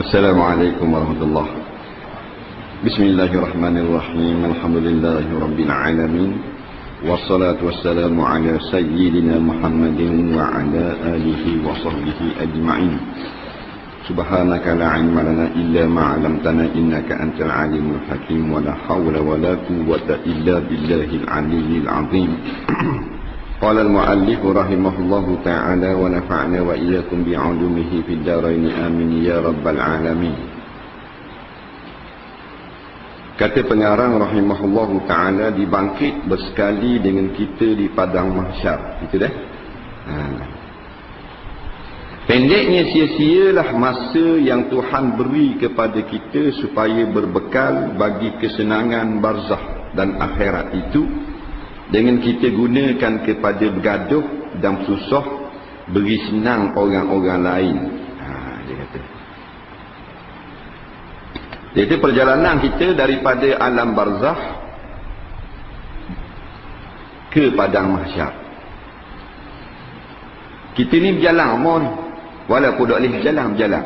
Assalamualaikum warahmatullahi wabarakatuh. Bismillahirrahmanirrahim. Alhamdulillahi rabbil alamin. Wassalatu wassalamu ala sayyidina Muhammadin wa ala alihi wa sahbihi ajma'in. Subhanaka la ilma lana illa ma 'allamtana innaka antal alimul hakim wa la hawla wa la quwwata illa billahil aliyyil azim. Qala al-muallif rahimahullahu ta'ala wa nafa'na wa iyyakum bi'ulumihi fid dharain amin ya rabbal alamin. Kata pengarang rahimahullahu ta'ala, dibangkit bersekali dengan kita di padang mahsyar. Itu dah. Pendeknya sia-sialah masa yang Tuhan beri kepada kita supaya berbekal bagi kesenangan barzah dan akhirat itu, dengan kita gunakan kepada bergaduh dan susah, beri senang orang-orang lain. Dia kata. Jadi perjalanan kita daripada alam barzah ke padang mahsyar. Kita ni berjalan mon. Walaupun tak boleh berjalan.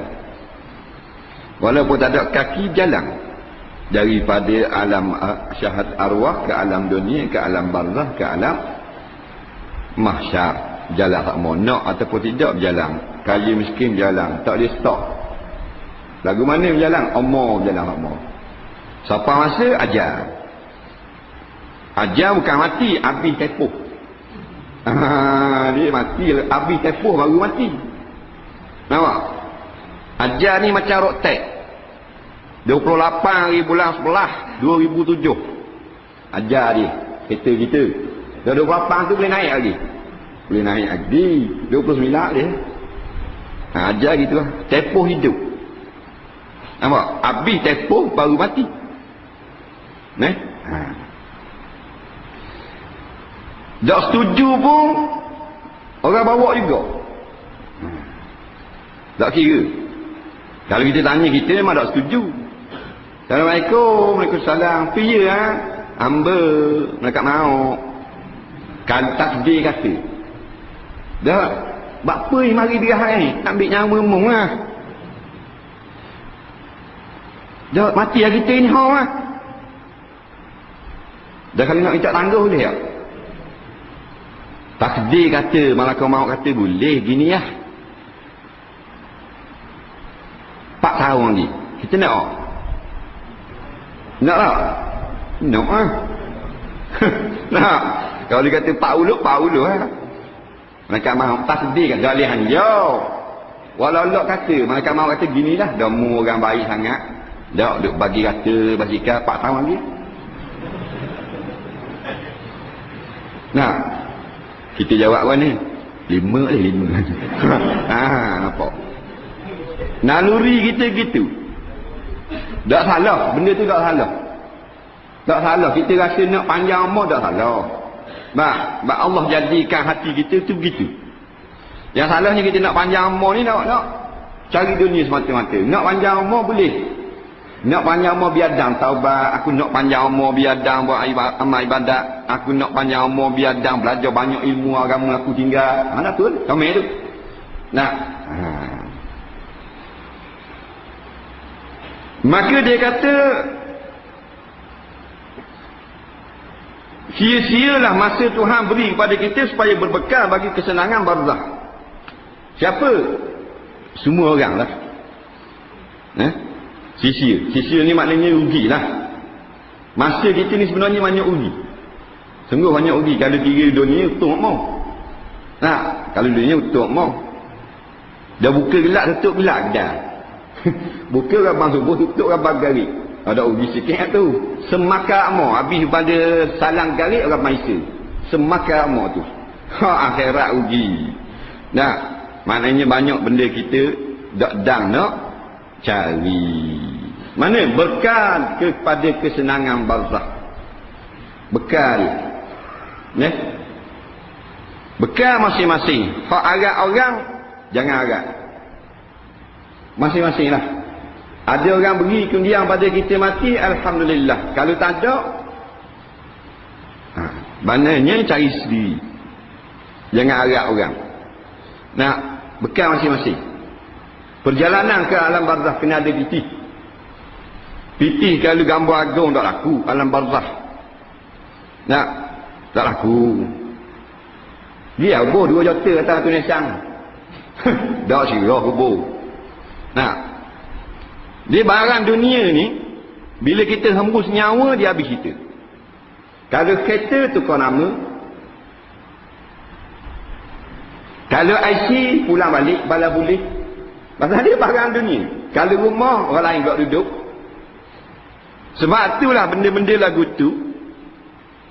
Walaupun tak ada kaki berjalan. Daripada alam syahad arwah ke alam dunia, ke alam barzah, ke alam mahsyar. Jalan tak mau nak ataupun tidak berjalan. Kaya miskin berjalan, tak boleh stop. Lagu mana berjalan? Omor berjalan tak mau. Siapa masa? Ajar. Ajar bukan mati, habis tepuh. Dia mati, habis tepuh baru mati. Nampak? Ajar ni macam rotek. 28 hari bulan 11 2007. Ajar dia. Kereta kita. Dah 28 tu boleh naik lagi. Boleh naik lagi. 29 dia. Ajar gitu lah. Tepuh hidup. Nampak? Habis tepuh baru mati. Tak setuju pun orang bawa juga. Tak kira. Kalau kita tanya, kita memang tak setuju. Assalamualaikum, Waalaikumsalam. Pia ha? Hamba mereka mau. Kan takdir kata. Dah, bapa ni mari dia hai, ambil nyawa mung lah. Dah mati lah kita ni ha. Dah kalau nak minta tangguh boleh tak? Takdir kata, malah kau mau kata boleh gini lah. 4 tahun lagi. Kita nak tak? Nak tak? Nak lah. Nak. Kalau dia kata 40 lah. Mereka mahu takdir kan. Jalihan. Yo. Walau Allah kata. Mereka mahu kata gini lah. Dah mu orang baik sangat. Dah duk bagi kata basikal 4 tahun lagi. Nah. Kita jawab apa ni? 5 lah 5. Nampak? Naluri kita gitu. Tak salah. Benda tu tak salah. Tak salah. Kita rasa nak panjang umur tak salah. Sebab Allah jadikan hati kita tu begitu. Yang salahnya kita nak panjang umur ni nak cari dunia semata-mata. Nak panjang umur boleh. Nak panjang umur biadang taubat. Aku nak panjang umur biadang buat amal ibadat. Aku nak panjang umur biadang belajar banyak ilmu agama aku tinggal. Mana tu? Kami tu. Nah. Maka dia kata, sia-sialah masa Tuhan beri kepada kita supaya berbekal bagi kesenangan barzah. Siapa? Semua orang lah. Sia-sia. Sia-sia ni maknanya rugilah. Masa kita ni sebenarnya banyak rugi. Sungguh banyak rugi. Kalau kira dunia utuh mau. Kalau dunia utuh mau. Dah buka gelap, tutup gelap dah. Buka rabang subuh, tutup rabang garik. Ada uji sikit tu. Semakar amor. Habis pada salang garik orang maisa. Semakar amor tu. Akhirat uji. Maknanya banyak benda kita dang nak cari. Mana? Bekal kepada kesenangan barzah. Bekal. Bekal masing-masing. Hak agak orang, jangan agak. Masing-masing lah. Ada orang beri kundiang pada kita mati, alhamdulillah. Kalau tak ada, maknanya cari sendiri. Jangan harap orang. Bekal masing-masing. Perjalanan ke alam barzah kena ada pitih. Pitih kalau gambar agung tak laku alam barzah. Nak, tak laku. Dia kubur 2 juta atas tu nesang. Dak sirah kubur. Nah, dia barang dunia ni, bila kita hembus nyawa, dia habis kita. Kalau kereta tukar nama, kalau IC pulang balik, balas boleh. Pasal dia barang dunia. Kalau rumah, orang lain tak duduk. Sebab itulah benda-benda lagu tu,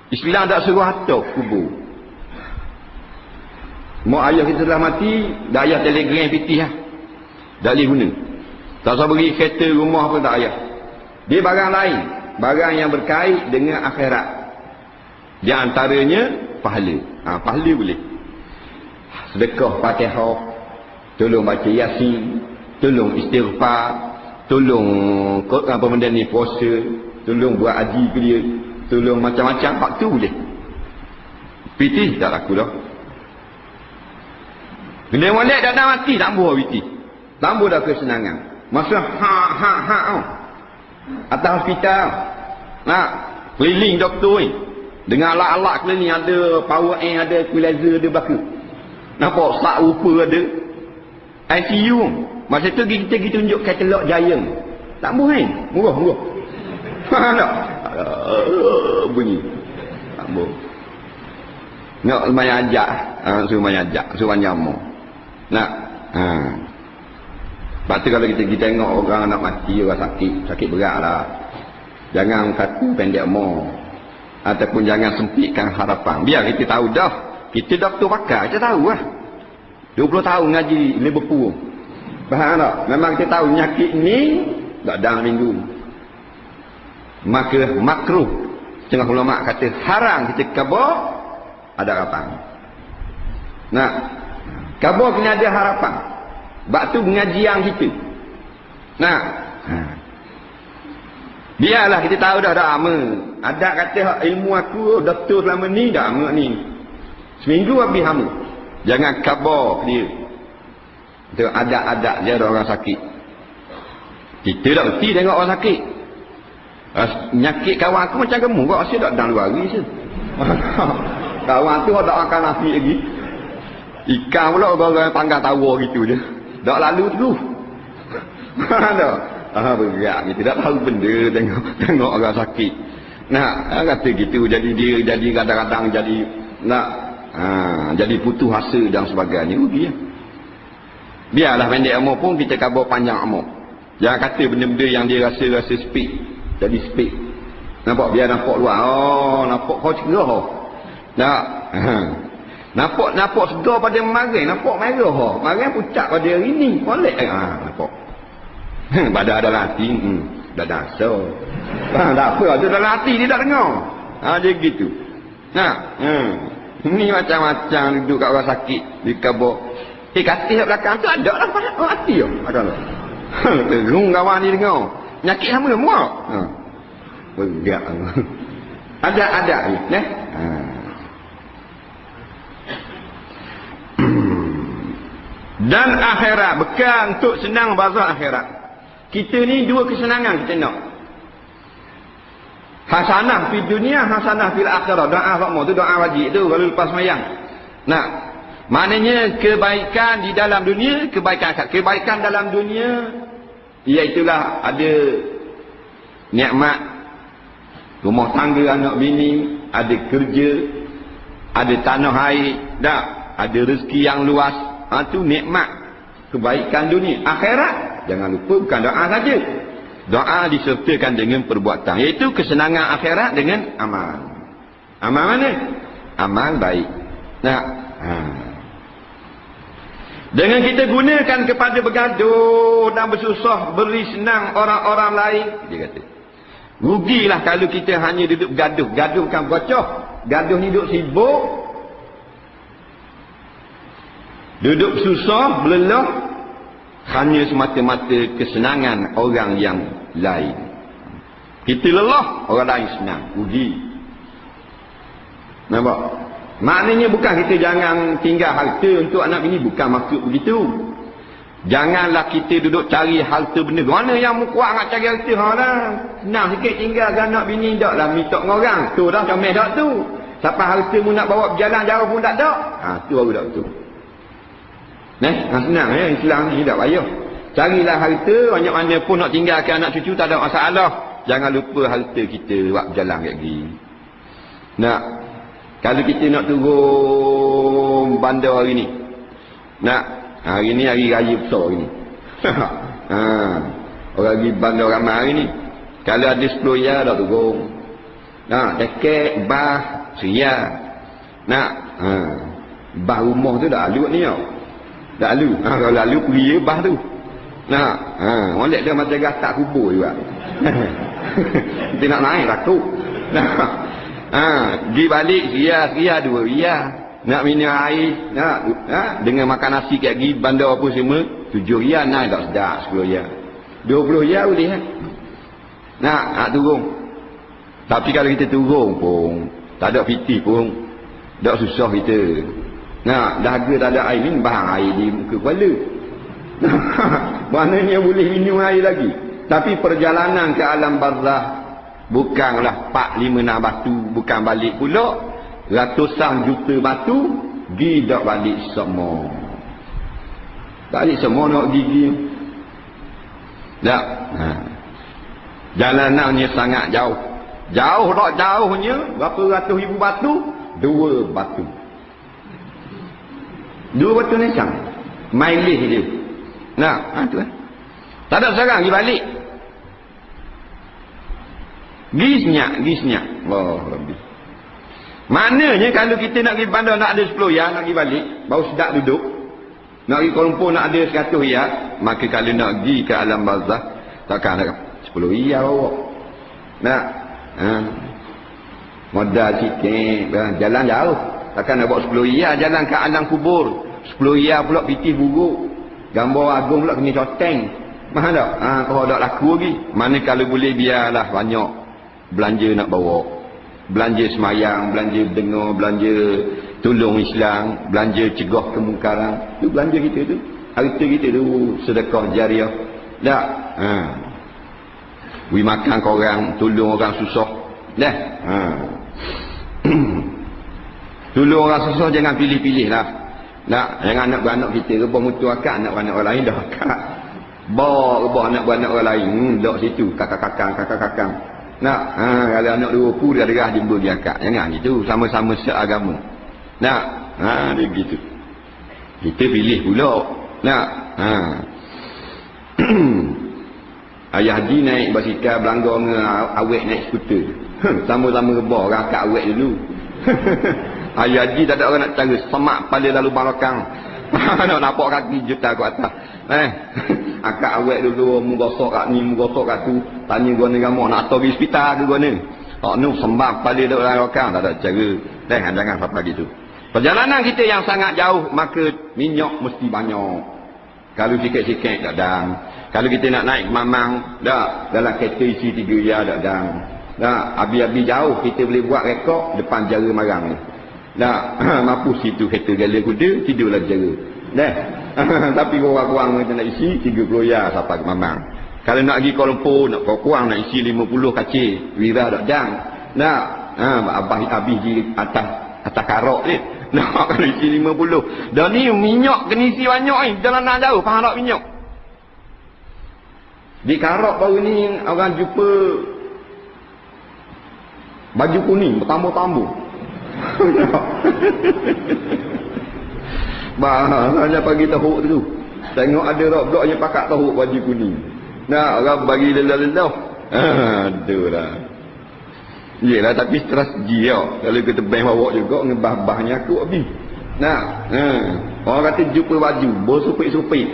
Islam tak suruh hantar kubur. Mak ayah kita telah mati, dah ayah telegram pitih lah. Tak boleh guna. Tak usah beri kereta, rumah pun tak ayah. Dia barang lain. Barang yang berkait dengan akhirat. Di antaranya, pahala. Pahala boleh. Sedekah Fatihah, tolong baca Yasin, tolong istighfar, tolong apa benda ni, puasa, tolong buat haji ke dia, tolong macam-macam, hak tu boleh. Pitih tak laku dah. Bila molek dah mati, tak buah pitih. Tambah dah kesenangan. Masa tau. Atas hospital. Nak keliling doktor ni. Dengan alat-alat keliling, ada power air, ada equalizer, ada belaka. Nampak sak rupa ada. ICU. Masa tu kita pergi tunjuk katalog Giant. Tak murah kan? Murah. Tak? Bunyi. Tak murah. Nak lumayan ajak. Suruh lumayan ajak. Suruh nyamuk. Nak. Lepas tu kalau kita tengok orang nak mati, orang sakit berat lah. Jangan kata pendek umur. Ataupun jangan sempitkan harapan. Biar kita tahu dah. Kita doktor pakar, kita tahu lah. 20 tahun ngaji Liverpool. Faham tak? Memang kita tahu penyakit ni tak dah minggu. Maka makruh. Setengah ulama kata haram kita kabur ada harapan. Nah, kabur kena ada harapan. Sebab tu pengajian kita. Nah, biarlah kita tahu dah ama. Ada kata ilmu aku doktor selama ni dah ama ni. Seminggu habis hama. Jangan kabur dia. Itu ada je orang sakit. Kita tak mesti tengok orang sakit. Nyakit kawan aku macam kamu kok asyik tak dalam 2 hari je. Kawan tu tak akan nasi lagi. Ikan pula orang panggang tawa gitu je. Tak lalu tu. Tak. Berat kita tak tahu benda tengok orang sakit. Nah, kata gitu jadi dia jadi kadang-kadang jadi nak jadi putus asa dan sebagainya. Rugi ya. Biarlah pendek umur pun kita kabur panjang umur. Jangan kata benda-benda yang dia rasa speed. Jadi speed. Nampak? Biar nampak luar. Oh, nampak kau cerah. Tak? Nampak segar pada marah. Nampak merah. Marah pucat pada hari ni. Boleh. Nampak. Pada ada hati. Dah dasar. Tak apa. Ada dalam hati dia tak dengar. Dia gitu. Nah. Ini macam-macam duduk kat orang sakit. Di kabur. Kasih kat belakang tu ada lah orang hati. Ada lah. Terung kawan ni dengar. Nyakit sama semua. Berat. Ada ni. Dan akhirat. Bukan untuk senang barzah akhirat. Kita ni 2 kesenangan kita nak. Hasanah fi dunia, hasanah fil akhirah. Doa makmum tu doa wajib tu kalau lepas sembahyang. Nah, maknanya kebaikan di dalam dunia, kebaikan akhirat. Kebaikan dalam dunia iaitulah ada nikmat rumah tangga anak bini, ada kerja, ada tanah air, dak, ada rezeki yang luas. Tu nikmat kebaikan dunia. Akhirat jangan lupa bukan doa saja. Doa disertakan dengan perbuatan. Iaitu kesenangan akhirat dengan amal. Amal mana? Amal baik. Nah, dengan kita gunakan kepada bergaduh dan bersusah, beri senang orang-orang lain. Dia kata, rugilah kalau kita hanya duduk gaduh. Gaduh bukan bocah. Gaduh ni duduk sibuk. Duduk susah, belelah. Hanya semata-mata kesenangan orang yang lain. Kita lelah, orang lain senang. Rugi. Nampak? Maknanya bukan kita jangan tinggal harta untuk anak bini. Bukan maksud begitu. Janganlah kita duduk cari harta benda. Mana yang kuat nak cari harta? Ha lah. Senang sikit tinggalkan anak bini dak lah minta orang. Tu dah comel dak tu. Sampai harta mu nak bawa berjalan jauh pun tak dak. Ha tu baru dak tu. Senang ya Islam ni tak payah. Carilah harta banyak mana pun nak tinggalkan anak cucu tak ada masalah. Jangan lupa harta kita buat berjalan kat gini. Nak kalau kita nak turun bandar hari ni. Hari ni hari raya besar hari ni. Orang pergi bandar ramai hari ni. Kalau ada 10 ya dah turun. Dekat bah ria. Bah rumah tu dah lalu ni tau. Dah lalu. Kalau lalu ria bah tu. Molek dia macam gatak kubur juga. Kita nak naik takut. Pergi balik ria 2 ria. Nak minum air, dengan makan nasi kat pergi bandar apa semua, 7 ria naik tak sedap, 10 ria. 20 ria boleh nak turun. Tapi kalau kita turun pun, tak ada piti pun, tak susah kita. Dahaga tak ada air, minum bahan air di muka kepala. Maknanya boleh minum air lagi. Tapi perjalanan ke alam barzah bukanlah 4-5 nak batu, bukan balik pula. Ratusan juta batu pergi tak balik semua. Balik semua nak gigi. Tak. Jalanannya sangat jauh. Jauh tak jauhnya berapa ratus ribu batu? 2 batu. 2 batu ni sang. Mailih dia. Tu tak ada sekarang pergi balik. Gisnya. Allah Rabbi. Maknanya kalau kita nak pergi bandar nak ada 10 ya, nak pergi balik, baru sedap duduk. Nak pergi Kuala Lumpur nak ada 100 ya, maka kalau nak pergi ke alam barzah, takkan nak 10 ya bawa. Modal sikit, jalan jauh. Takkan nak bawa 10 ya jalan ke alam kubur. 10 ya pula pitih buruk. Gambar agung pula kena coteng. Mahal tak? Kalau tak laku lagi. Mana kalau boleh biarlah banyak belanja nak bawa. Belanja semayang, belanja dengar, belanja tolong Islam, belanja cegah kemungkaran. Itu belanja kita tu. Harta kita tu sedekah jariah. Tak? We makan korang, tolong orang susah. Dah? Tolong orang susah jangan pilih-pilih lah. Tak? Jangan anak-beranak kita rebah mutu akak, anak-beranak orang lain dah akak. Bawa rebah anak-beranak orang lain. Dok situ, kakak-kakang. Kalau anak 20 dia derah jumpa dia akak. Jangan gitu, sama-sama seagama. Dia begitu. Kita pilih pula. Ayah Haji naik basikal belanggar dengan awet naik skuter. Sama-sama rebah orang akak awet dulu. Ayah Haji tak ada orang nak cara semak pada lalu barakang. Nak nampak kaki juta ke atas. Akak awet dulu menggosok kat ni, menggosok kat tu. Tanya gua ni gamak nak atau pergi hospital ke gua ni. Nu sembah pada dak barakang, tak ada cara. Jangan apa gitu. Perjalanan kita yang sangat jauh, maka minyak mesti banyak. Kalau sikit-sikit tak dang. Kalau kita nak naik mamang, dak dalam kereta isi 3 ya tak dang. Habis-habis jauh kita boleh buat rekod depan jara marang ni. Mampu situ kereta gala kuda, tidurlah jara. Tapi kurang-kurang kita nak isi 30 ya sampai ke mamang. Kalau nak pergi Kuala Lumpur, nak kurang nak isi 50 kacil, wira tak dang. Habis di atas karok ni. Nak kalau isi 50. Dan ni minyak kena isi banyak ni, jalanan jauh, faham tak minyak? Di karok baru ni orang jumpa baju kuning bertambur-tambur. Bahasanya pagi tahuk tu. Tengok ada rok-rok yang pakat tahuk baju kuning. Orang bagi lelah-lelah. Aduhlah. Yelah tapi strategi tau. Kalau kita bank bawa juga ngebah-bahnya aku habis. Orang kata jumpa baju bersupit-supit.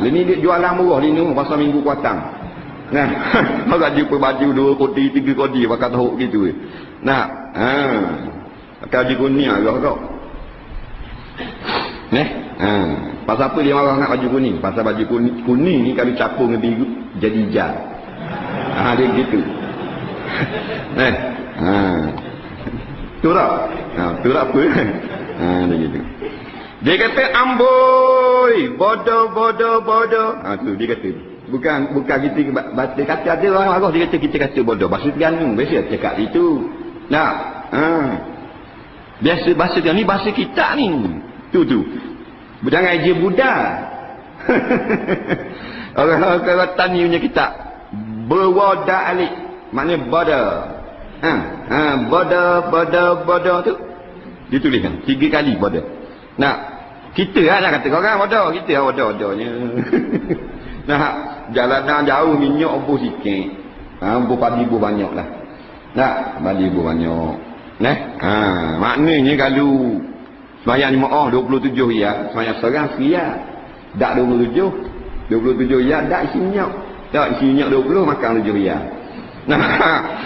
Ini dia jualan murah ni pasal minggu kuatang. Orang jumpa baju 2 kodi 3 kodi pakat tahuk gitu. Pakai baju kuning agak kau. Pasal apa dia marah nak baju kuning? Pasal baju kuning ni kalau capur dengan biru jadi hijau. Dia gitu. Tu tak apa. Dia gitu. Dia kata amboi, bodoh. Tu dia kata. Bukan kita kata ada orang marah dia kata kita kata bodoh. Bahasa Terengganu biasa cakap itu. Nah, biasa bahasa dia ni bahasa kita ni. Tu. Jangan je budak. Orang tani punya kitab. Berwada alik. Maknanya bodoh. Bodoh tu. Dituliskan 3 kali bodoh. Nah, kita lah kata orang bodoh. Kita lah bodoh-bodohnya. Nah, jalanan jauh minyak obuh sikit. Obuh padi buh banyak lah. Nah, padi buh banyak. Maknanya kalau sembahyang jemaah 27 riyal, sembahyang seorang riyal. Tak 27 riyal tak isi minyak. Tak isi minyak 20 makan 7 riyal. Nah,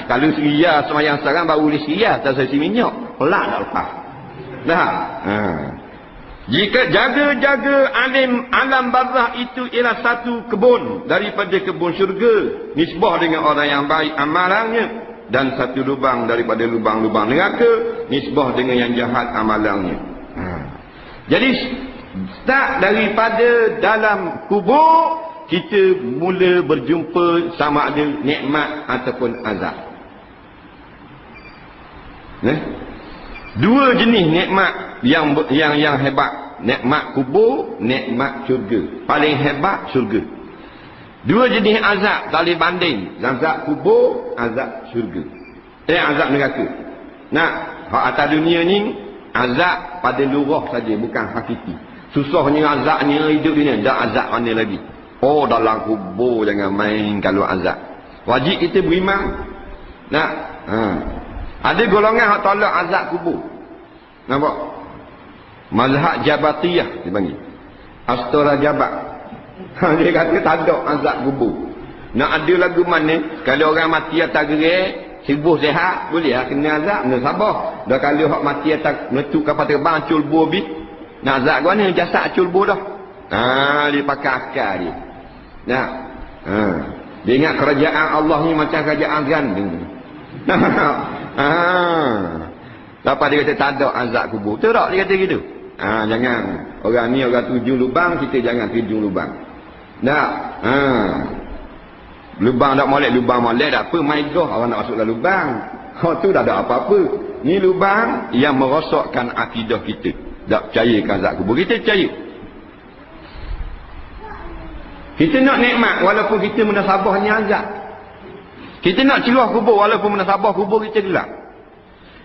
kalau riyal sembahyang seorang baru boleh riyal tak isi minyak. Pelak tak lepas. Nah, jika jaga-jaga alam barzah itu ialah satu kebun daripada kebun syurga, nisbah dengan orang yang baik amalannya, dan satu lubang daripada lubang-lubang neraka, nisbah dengan yang jahat amalannya. Jadi start daripada dalam kubur kita mula berjumpa sama ada nikmat ataupun azab. Dua jenis nikmat yang hebat. Nikmat kubur, nikmat syurga. Paling hebat syurga. Dua jenis azab tak boleh banding. Azab kubur, azab syurga. Azab neraka. Nah, hak atas dunia ni azab pada lurah saja, bukan hakiki. Susahnya azabnya hidup dunia, tak azab mana lagi. Oh, dalam kubur jangan main kalau azab. Wajib kita beriman. Nah, ada golongan hak tolak azab kubur. Nampak? Mazhab Jabatiyah dipanggil. Astora Jabat. Dia kata tak ada azab kubur. Nak ada lagu mana? Kalau orang mati atas gerai, subuh sehat, boleh lah kena azab, kena sabar. Dah kalau hak mati atas meletup kapal terbang, culbur habis. Nak azab ke mana? Jasad culbur dah. Dia pakai akal dia. Nah, dia ingat kerajaan Allah ni macam kerajaan gandeng. Lepas dia kata tak ada azab kubur. Betul tak dia kata gitu? Jangan. Orang ni orang tuju lubang, kita jangan tuju lubang. Tak. Lubang tak molek, lubang molek tak apa. Maigah orang nak masuk dalam lubang. Tu dah ada apa-apa. Ni lubang yang merosakkan akidah kita. Tak percayakan azab kubur. Kita percaya. Kita nak nikmat walaupun kita menasabahnya azab. Kita nak celuah kubur walaupun menasabah kubur kita gelap.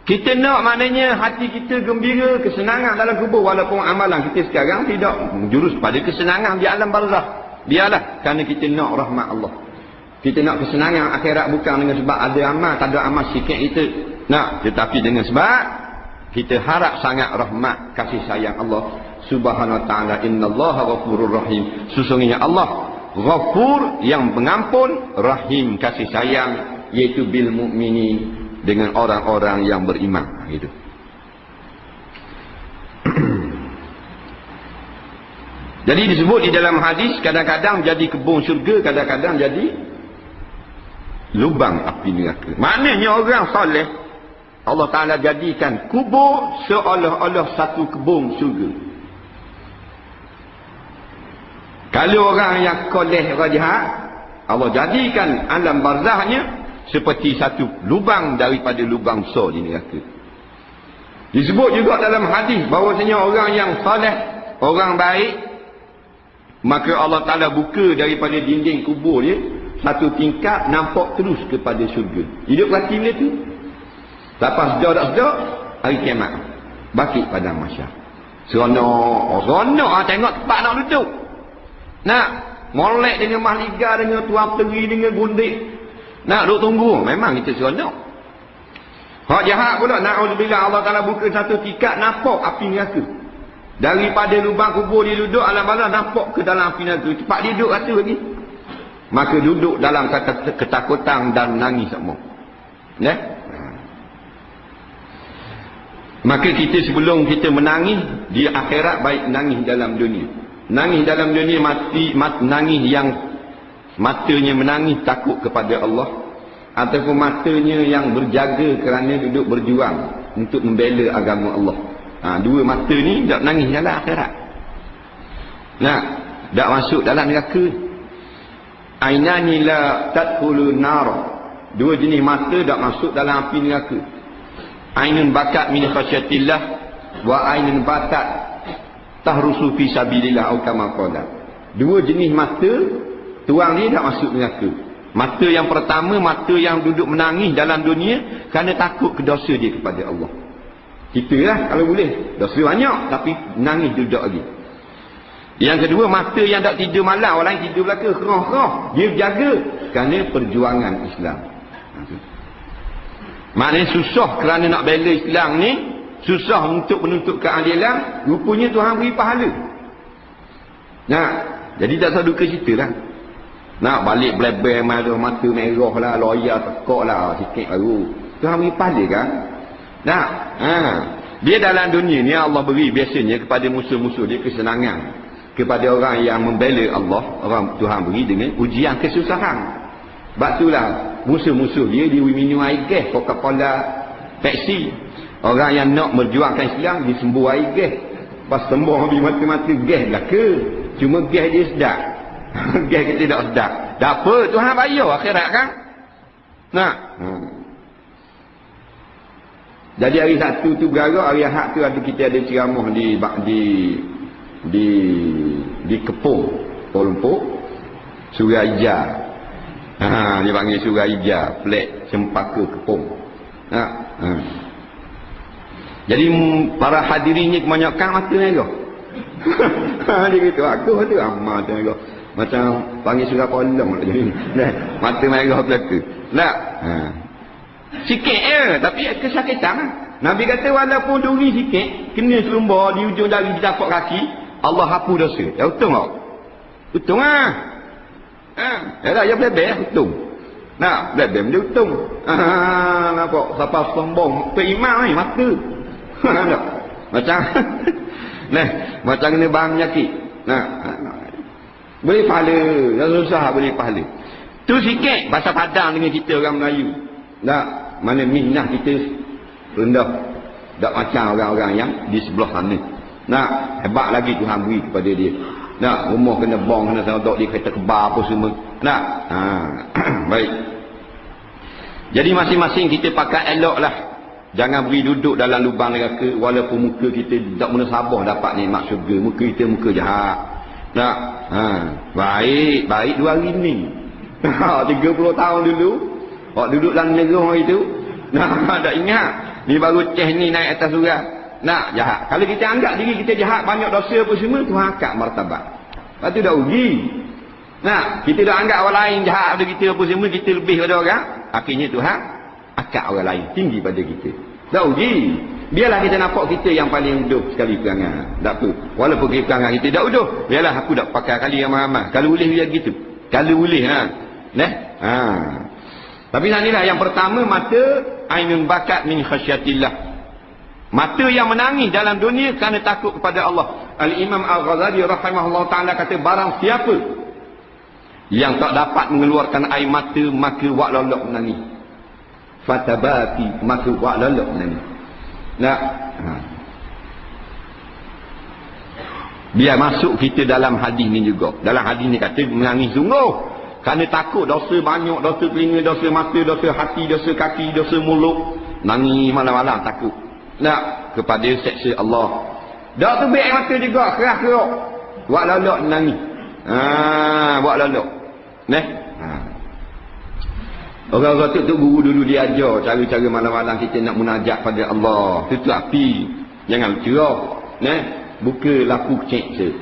Kita nak maknanya hati kita gembira, kesenangan dalam kubur walaupun amalan kita sekarang tidak jurus pada kesenangan di alam barzah. Biarlah, kerana kita nak rahmat Allah. Kita nak kesenangan akhirat bukan dengan sebab ada amal, tak ada amal sikit kita. Nak, tetapi dengan sebab kita harap sangat rahmat kasih sayang Allah Subhanahu wa ta'ala. Innallaha ghafurur rahim. Sesungguhnya Allah Ghafur yang pengampun, Rahim kasih sayang, yaitu bil mu'minin, dengan orang-orang yang beriman. Gitu. Jadi disebut di dalam hadis, kadang-kadang jadi kebun syurga, kadang-kadang jadi lubang api neraka. Maknanya orang soleh Allah Ta'ala jadikan kubur seolah-olah satu kebun syurga. Kalau orang yang koleh, orang jahat, Allah jadikan alam barzahnya seperti satu lubang daripada lubang besar di neraka. Disebut juga dalam hadis bahawasanya orang yang soleh, orang baik, maka Allah Ta'ala buka daripada dinding kubur dia satu tingkap nampak terus kepada syurga. Hidup mati benda tu. Lepas sedar tak sedar, hari kiamat bangkit padang mahsyar. Seronok tengok tempat nak duduk. Nak molek dengan mahliga, dengan tuan teri, dengan gundik. Nak duduk tunggu, memang kita seronok. Hak jahat pula, na'udzubillah, Allah Ta'ala buka satu tingkap nampak api neraka. Daripada lubang kubur dia duduk, alam barzah nampak ke dalam api neraka. Cepat dia duduk rasa lagi. Maka duduk dalam ketakutan dan menangis semua. Maka kita sebelum kita menangis di akhirat, baik menangis dalam dunia. Nangis dalam dunia, nangis yang matanya menangis takut kepada Allah, ataupun matanya yang berjaga kerana duduk berjuang untuk membela agama Allah. Dua mata ni tak menangis dalam akhirat. Nah, tak masuk dalam neraka. Ainani la tadkhulun nar. Dua jenis mata tak masuk dalam api neraka. Ainun bakat min khasyatillah wa ainun batat tahrusu fi sabilillah atau kama qala. Dua jenis mata tuang ni tak masuk neraka. Mata yang pertama, mata yang duduk menangis dalam dunia kerana takut ke dosa dia kepada Allah. Itulah kalau boleh. Dosa banyak tapi menangis duduk lagi. Yang kedua, mata yang tak tidur malam, orang lain tidur belaka, kerah-kerah. Dia jaga kerana perjuangan Islam. Maknanya susah kerana nak bela Islam ni, susah untuk menuntut keadilan, rupanya Tuhan beri pahala. Nah, jadi tak tahu duka cerita lah. Nak balik belabel malu mata merah lah, loya tekak lah, sikit baru. Tuhan beri pahala kan? Nah, dia dalam dunia ni Allah beri biasanya kepada musuh-musuh dia kesenangan. Kepada orang yang membela Allah, orang Tuhan beri dengan ujian kesusahan. Sebab itulah musuh-musuh dia minum air gas, Coca-Cola, Pepsi. Orang yang nak berjuangkan Islam disembuh air gas. Pas sembuh habis mata-mata gas belaka. Cuma gas dia sedap. Gas kita tak sedap. Tak apa, Tuhan bayar akhirat kan? Nah. Jadi hari Sabtu tu bergerak, hari Ahad tu kita ada ceramah di Kepung, Kuala Lumpur, Surah Hijau. Dia panggil Surah Hijau, flat Cempaka Kepung. Jadi para hadirinnya kebanyakan mata merah. Dia kata aku tu mata merah. Macam panggil Surah Kolong lah jadi. Mata merah belaka. Nak. Sikit tapi kesakitan. Nabi kata walaupun duri sikit, kena selumbar di ujung jari di tapak kaki, Allah hapus dosa. Ya betul tak? Betul ah. Yalah ya bebel betul. Nah, bebel dia betul. Nampak siapa sombong, peimam ni mata. Macam macam kena bang penyakit. Boleh pahala, yang susah boleh pahala. Tu sikit bahasa Padang dengan kita orang Melayu. Mana minah kita rendah. Tak macam orang-orang yang di sebelah sana. Hebat lagi Tuhan beri kepada dia. Rumah kena bong, kena duduk di kereta kebar apa semua. Baik. Jadi masing-masing kita pakai elok lah. Jangan beri duduk dalam lubang neraka. Walaupun muka kita tak menasabah dapat nikmat syurga. Muka kita muka jahat. Baik 2 hari ni. 30 tahun dulu. Awak duduk dalam neraka itu. Tak ingat. Ni baru ceh ni naik atas surga. Jahat. Kalau kita anggap diri kita jahat, banyak dosa apa semua, Tuhan angkat martabat. Lepas tu dah rugi. Kita dah anggap orang lain jahat pada kita apa semua, kita lebih pada orang. Akhirnya Tuhan angkat orang lain tinggi pada kita. Dah rugi. Biarlah kita nampak kita yang paling uduh sekali perangai. Tak apa. Walaupun kita perangai kita tak uduh. Biarlah aku dah pakai kali yang ramai. Kalau boleh biar gitu. Kalau boleh Tapi inilah yang pertama, mata ainun bakat min khasyatillah. Mata yang menangis dalam dunia kerana takut kepada Allah. Al-Imam Al-Ghazali rahimahullah ta'ala kata, barang siapa yang tak dapat mengeluarkan air mata, maka wak lolok menangis. Fatabati, maka wak lolok menangis. Biar masuk kita dalam hadis ni juga. Dalam hadis ni kata menangis sungguh. Kerana takut dosa banyak, dosa telinga, dosa mata, dosa hati, dosa kaki, dosa mulut. Nangis malam-malam takut. Kepada seksa Allah. Dah tu baik mata juga, keras-kerak. Buat lolok nangis. Buat lolok. Orang-orang tu guru dulu dia ajar cara-cara malam-malam kita nak munajat pada Allah. Itu api. Jangan cerah. Buka lapu kecil.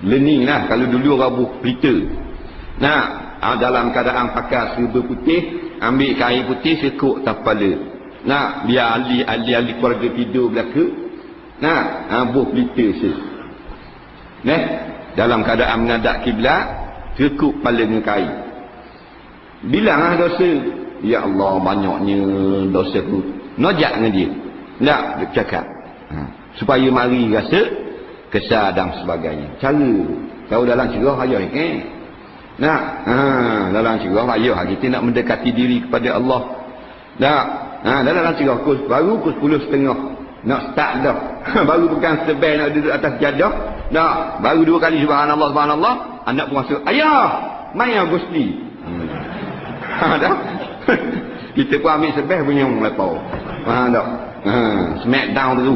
Learning lah. Kalau dulu orang buka pelita. Dalam keadaan pakai serba putih, ambil kain putih, sekuk atas kepala. Biar ahli keluarga tidur belaka. Buh pelita se. Dalam keadaan menghadap kiblat, sekuk kepala dengan kain. Bilang dosa. Ya Allah, banyaknya dosa ku. Nojak dengan dia. Dia cakap. Supaya mari rasa kesal dan sebagainya. Cara. Tahu dalam cerah ayah dalam cerah ayah kita nak mendekati diri kepada Allah. Dalam cerah baru pukul 10.30. Nak start dah. Baru pegang sebel nak duduk atas jadah. Dah. Baru 2 kali subhanallah, subhanallah. Anak pun masuk. Ayah! Main Gusti. Dah. Kita pun ambil sebel punya melepau. Tak? Smack down tu.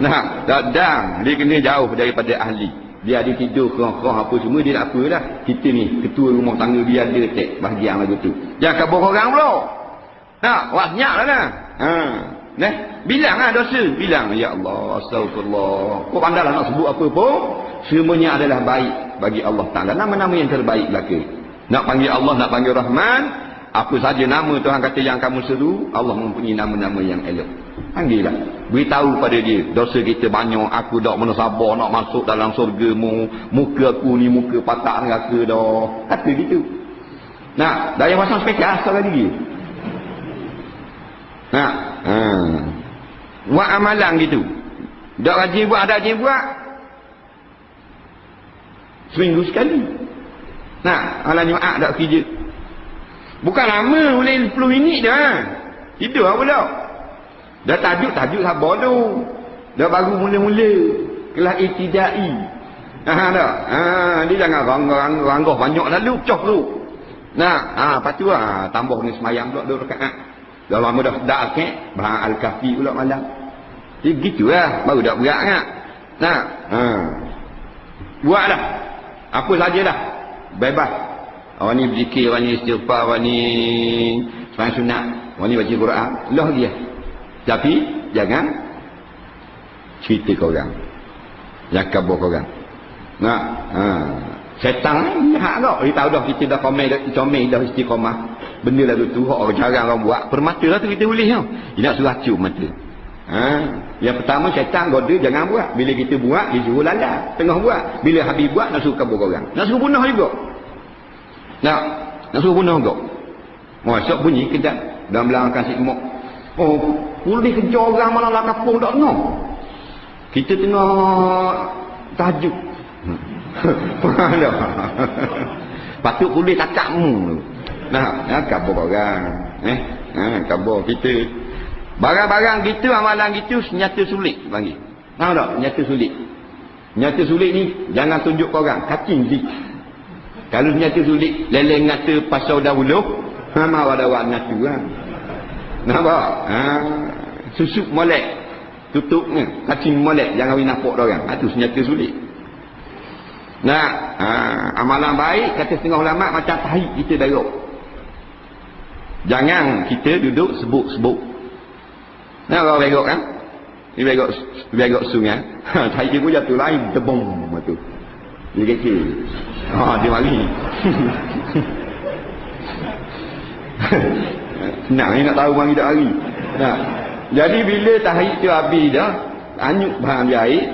Nah, dah. Dia kena jauh daripada ahli. Dia ada tidur kerang-kerang apa semua. Dia tak apalah. Kita ni, ketua rumah tangga dia ada attack. Bahagian lagu tu. Jangan kabur orang pula. Nah, awak senyap lah dah. Nah, bilang lah dosa. Bilang, ya Allah, astagfirullah. Kau pandai lah nak sebut apa pun. Semuanya adalah baik bagi Allah Ta'ala. Nama-nama yang terbaik belaka. Nak panggil Allah, nak panggil Rahman. Apa saja nama Tuhan kata yang kamu seru, Allah mempunyai nama-nama yang elok. Panggillah. Beritahu pada dia, dosa kita banyak. Aku tak mana sabar nak masuk dalam surgamu. Muka aku ni muka patak neraka dah. Kata gitu. Nah, dah yang pasang spekar asal lagi dia. Nah, buat amalan gitu. Tak rajin buat, ada rajin buat. Seminggu sekali. Nah, malam Jumaat tak kerja. Bukan lama, boleh 10 minit dah. Tidur apa dah? Dah tajuk sabar tu. Dah baru mula-mula. Kelas ibtidai. Dah. Dia jangan ranggah banyak lalu, pecah tu. Nah, lepas tu tambah ni semayang pula 2 rakaat. Dah lama dah akik, bahan Al-Kahfi pula malam. Jadi gitulah, baru dah berat kan. Nah, buatlah. Apa sajalah. Bebas. Orang ni berzikir, orang ni istighfar, orang ni sembahyang sunat, orang ni baca Quran. Lah dia. Tapi jangan cerita kau orang. Jangan kabur kau orang. Nah, setan ni jahat kau. Dia tahu dah kita dah comel dah istiqamah. Benda lagu tu orang jarang orang buat. Permata lah tu kita boleh tau. Dia nak suruh acuh mata. Yang pertama syaitan goda jangan buat. Bila kita buat dia suruh lalat. Tengah buat. Bila habis buat nak suruh kabur orang. Nak suruh bunuh juga. Nak suruh bunuh juga. Esok bunyi kejap. Dalam belakang sikmok. Boleh kejar orang malam lah kapung tak tengok. Kita tengah tajuk. Patut boleh takakmu. Kabur orang. Kabur kita. Barang-barang gitu, amalan gitu senjata sulit panggil. Tahu tak? Senjata sulit. Senjata sulit ni jangan tunjuk orang. Kacing zik. Kalau senjata sulit leleng ngata pasal dahulu, mau ada orang ngatu kan. Nampak? Susuk molek. Tutupnya. Kacing molek. Jangan nampak orang. Itu senjata sulit. Amalan baik kata setengah ulama macam tahi kita daruk. Jangan kita duduk sebut-sebut. Orang begok kan? Dia begok sungai. Tahi dia pun jatuh lain debong tu. Dia kecil. Dia mari. Senang ni nak tahu mari tak hari. Jadi bila tahi tu habis dah, anyuk bahan dia air.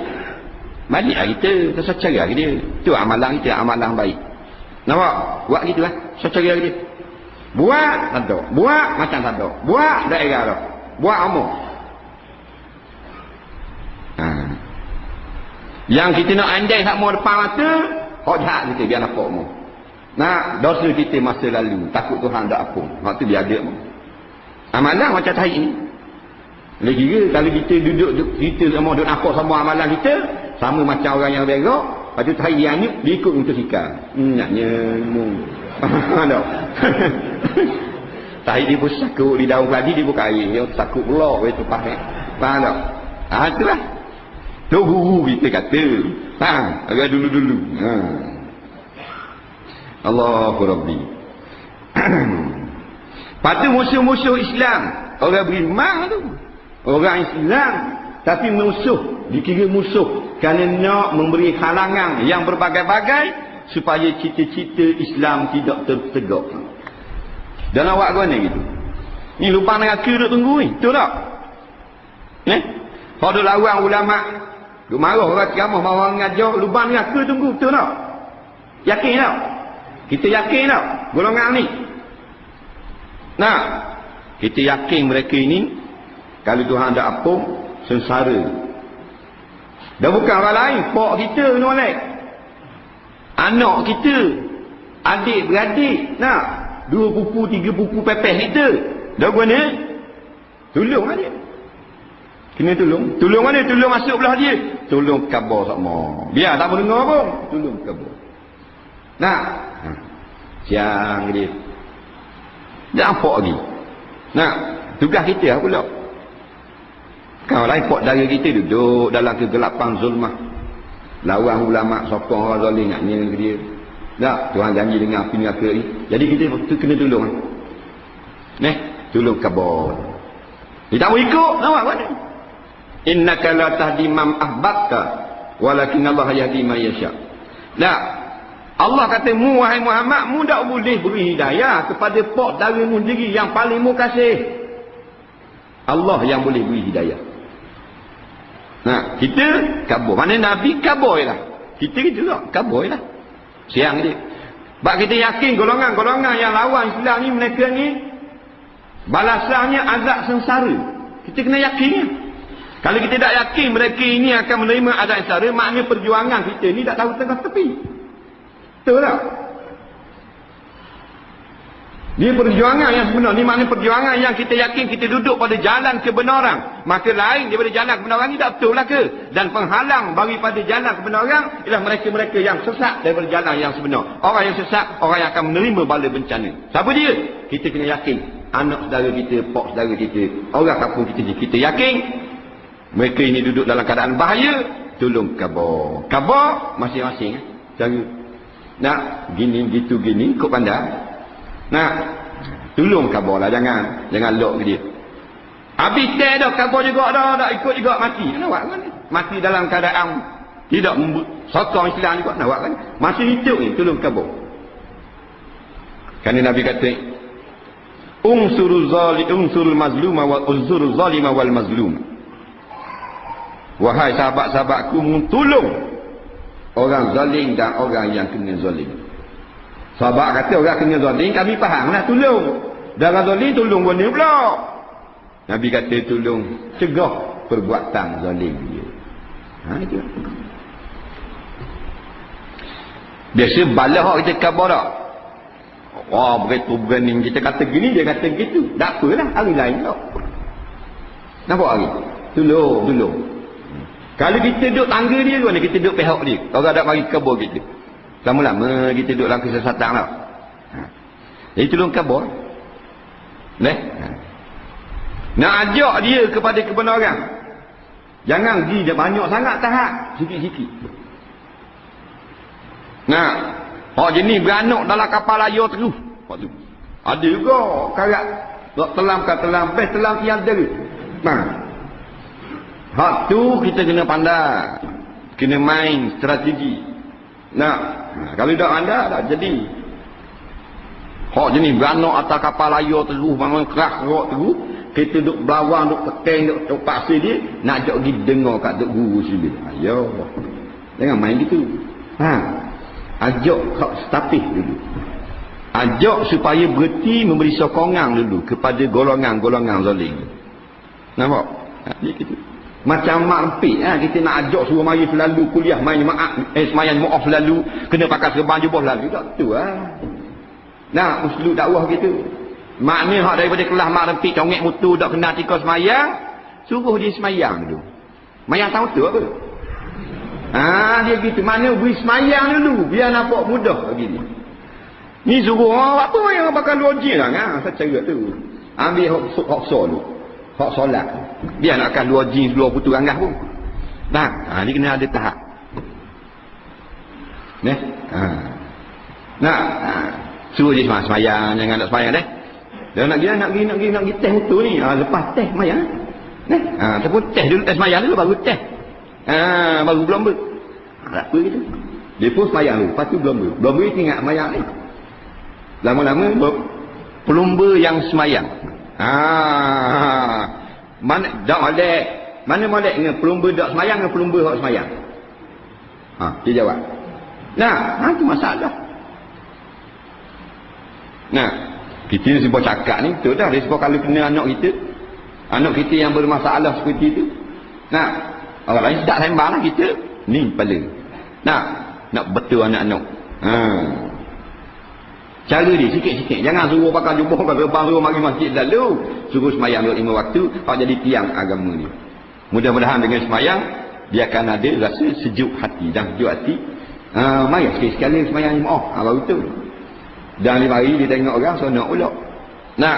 Baliklah kita cari lagi dia. Itu amalan kita, amalan baik. Nampak? Buat gitu lah. Cari lagi dia. Buat tak ada. Buat macam tak ada. Buat daerah dah. Buat umur. Yang kita nak andai sama depan mata, hak jahat kita biar nampak umur. Dosa kita masa lalu. Takut Tuhan tak apa. Waktu dia ada umur. Amalan macam tahi ni. Lagi kira kalau kita duduk cerita sama duduk nampak sama amalan kita, sama macam orang yang bergerak, lepas tu tahi yang ni dia ikut untuk sikap. Naknya tak. Tahi dia pun sakut di daun lagi dia buka air, dia sakut pula itu pahit. Faham tak? Itulah. Tu guru kita kata. Agak dulu-dulu. Allahu Rabbi. Patu musuh-musuh Islam, orang beriman tu. Orang Islam tapi musuh, dikira musuh kerana nak memberi halangan yang berbagai-bagai supaya cita-cita Islam tidak tertegak. Dan awak guna gitu. Ni lubang neraka duk tunggu ni. Betul tak? Kalau duk lawan ulama, duk marah orang ceramah, marah ngajar, lubang neraka tunggu. Betul tak? Yakin tak? Kita yakin tak? Golongan ni. Kita yakin mereka ini kalau Tuhan tak ampun, sengsara. Dah bukan orang lain, pak kita ni oleh. Anak kita, adik-beradik, 2 pupu, 3 pupu pepeh kita. Dah guna, tolong aja. Kena tolong. Tolong mana? Tolong masuk belah dia. Tolong khabar sama. Biar tak mendengar pun. Tolong khabar. Nah. Siang dia. Dia apa lagi? Nah. Tugas kita pula. Kalau lain pot dara kita duduk dalam kegelapan zulmah. Lawan ulama, sokong orang zalim naknya ke dia. Tak, Tuhan janji dengan api neraka ni. Jadi kita tu kena tolong. Tolong khabar. Dia tak mau ikut, nampak mana? Innaka la tahdi man ahbabta walakin Allah yahdi man yasha. Tak. Allah kata mu wahai Muhammad, mu tak boleh beri hidayah kepada pak daramu sendiri yang paling mu kasih. Allah yang boleh beri hidayah. Nah, kita kabur. Mana Nabi kabur lah. Kita juga kabur lah. Siang dia. Sebab kita yakin golongan-golongan yang lawan Islam ni, mereka ni balasannya azab sengsara. Kita kena yakin. Kalau kita tak yakin mereka ini akan menerima azab sengsara, maknanya perjuangan kita ni tak tahu tengah tepi. Betul tak? Ini perjuangan yang sebenar. Ini maknanya perjuangan yang kita yakin kita duduk pada jalan kebenaran. Maka lain daripada jalan kebenaran ini tak betul lah ke? Dan penghalang daripada jalan kebenaran ialah mereka-mereka yang sesat daripada jalan yang sebenar. Orang yang sesat, orang yang akan menerima bala bencana. Siapa dia? Kita kena yakin. Anak saudara kita, pak saudara kita, orang kampung kita yakin mereka ini duduk dalam keadaan bahaya. Tolong khabar. Khabar masing-masing. Cara. Nak gini, gitu, gini, kau pandai. Nah, tolong khabar lah, jangan lock ke dia. Habis teh dah khabar juga dah, tak ikut juga mati. Nampak kan? Mati dalam keadaan tidak sokong Islam juga, nampak kan? Masih hidup ni, tolong khabar. Kerana Nabi kata, unsurul mazluma wa unsurul zalima wal mazlum. Wahai sahabat-sahabatku, tolong orang zalim dan orang yang kena zalim. Sahabat kata orang kena zalim, kami faham lah, tolong. Dan orang zalim tolong mana pula? Nabi kata tolong cegah perbuatan zalim dia. Itu. Biasa balah kita khabar tak? Wah, berani kita kata gini, dia kata gitu. Tak apalah, hari lain tak. Nampak hari? Tolong. Kalau kita duduk tangga dia ke mana? Kita duduk pihak dia. Orang tak bagi khabar kita. Lama-lama kita duduk dalam kesesatan lah. Jadi tolong khabar. Nak ajak dia kepada kebenaran. Jangan pergi dia banyak sangat tahap. Sikit-sikit. Nah, hak jenis beranak dalam kapal layar terus. Ada juga karat. Telam, best telam tiada. Nah, hak tu kita kena pandai. Kena main strategi. Nah, kalau tak anda tak jadi. Hak jenis beranak atas kapal layar terus, bangun keras rock terus, kita duk belawang, duk tekan, duk paksa dia, nak ajak pergi dengar kat duk guru sini. Ayo. Jangan main gitu. Ajak hak stafih dulu. Ajak supaya berhenti memberi sokongan dulu kepada golongan-golongan zalim. Nampak? Gitu. Macam mak empik kita nak ajak suruh mari selalu kuliah main semayang mu'af selalu, kena pakai serban jubah selalu, tak betul Nah, uslub dakwah gitu. Maknanya hak daripada kelas mak empik congek mutu tak kena tika semayang, suruh dia semayang dulu. Semayang tahu tu apa? Dia gitu. Maknanya beri semayang dulu biar nampak mudah begini. Ni suruh apa yang bakal logik lah secara tu. Ambil hak solat. Hak solat. Biar nak akan 2 jin 2 putu ranggah pun. Nah, ni kena ada tahap. Suruh dia semayang, jangan nak semayang Dia nak pergi teh mutu ni. Lepas teh semayang. Ataupun teh dulu, semayang dulu baru teh. Baru belum ber. Tak apa gitu. Dia pun semayang dulu, lepas tu belum ber. Belum ber ingat semayang ni. Lama-lama pelumba yang semayang. Mana dak molek? Mana molek dengan pelumba dak semayang dengan pelumba hak semayang? Dia jawab. Itu masalah. Kita ni sebab cakap ni betul dah. Dia sebab kalau kena anak kita yang bermasalah seperti itu. Orang lain tak sembang lah kita. Ni kepala. Nak betul anak-anak. Cara dia sikit-sikit. Jangan suruh pakai jubah, suruh mari masjid lalu. Suruh semayang 5 waktu. Hak jadi tiang agama ni. Mudah-mudahan dengan semayang dia akan ada rasa sejuk hati. Dan sejuk hati, mari sekali-sekali semayang jemaah, baru tu. Dan 5 hari dia tengok orang sonok pula. Nah,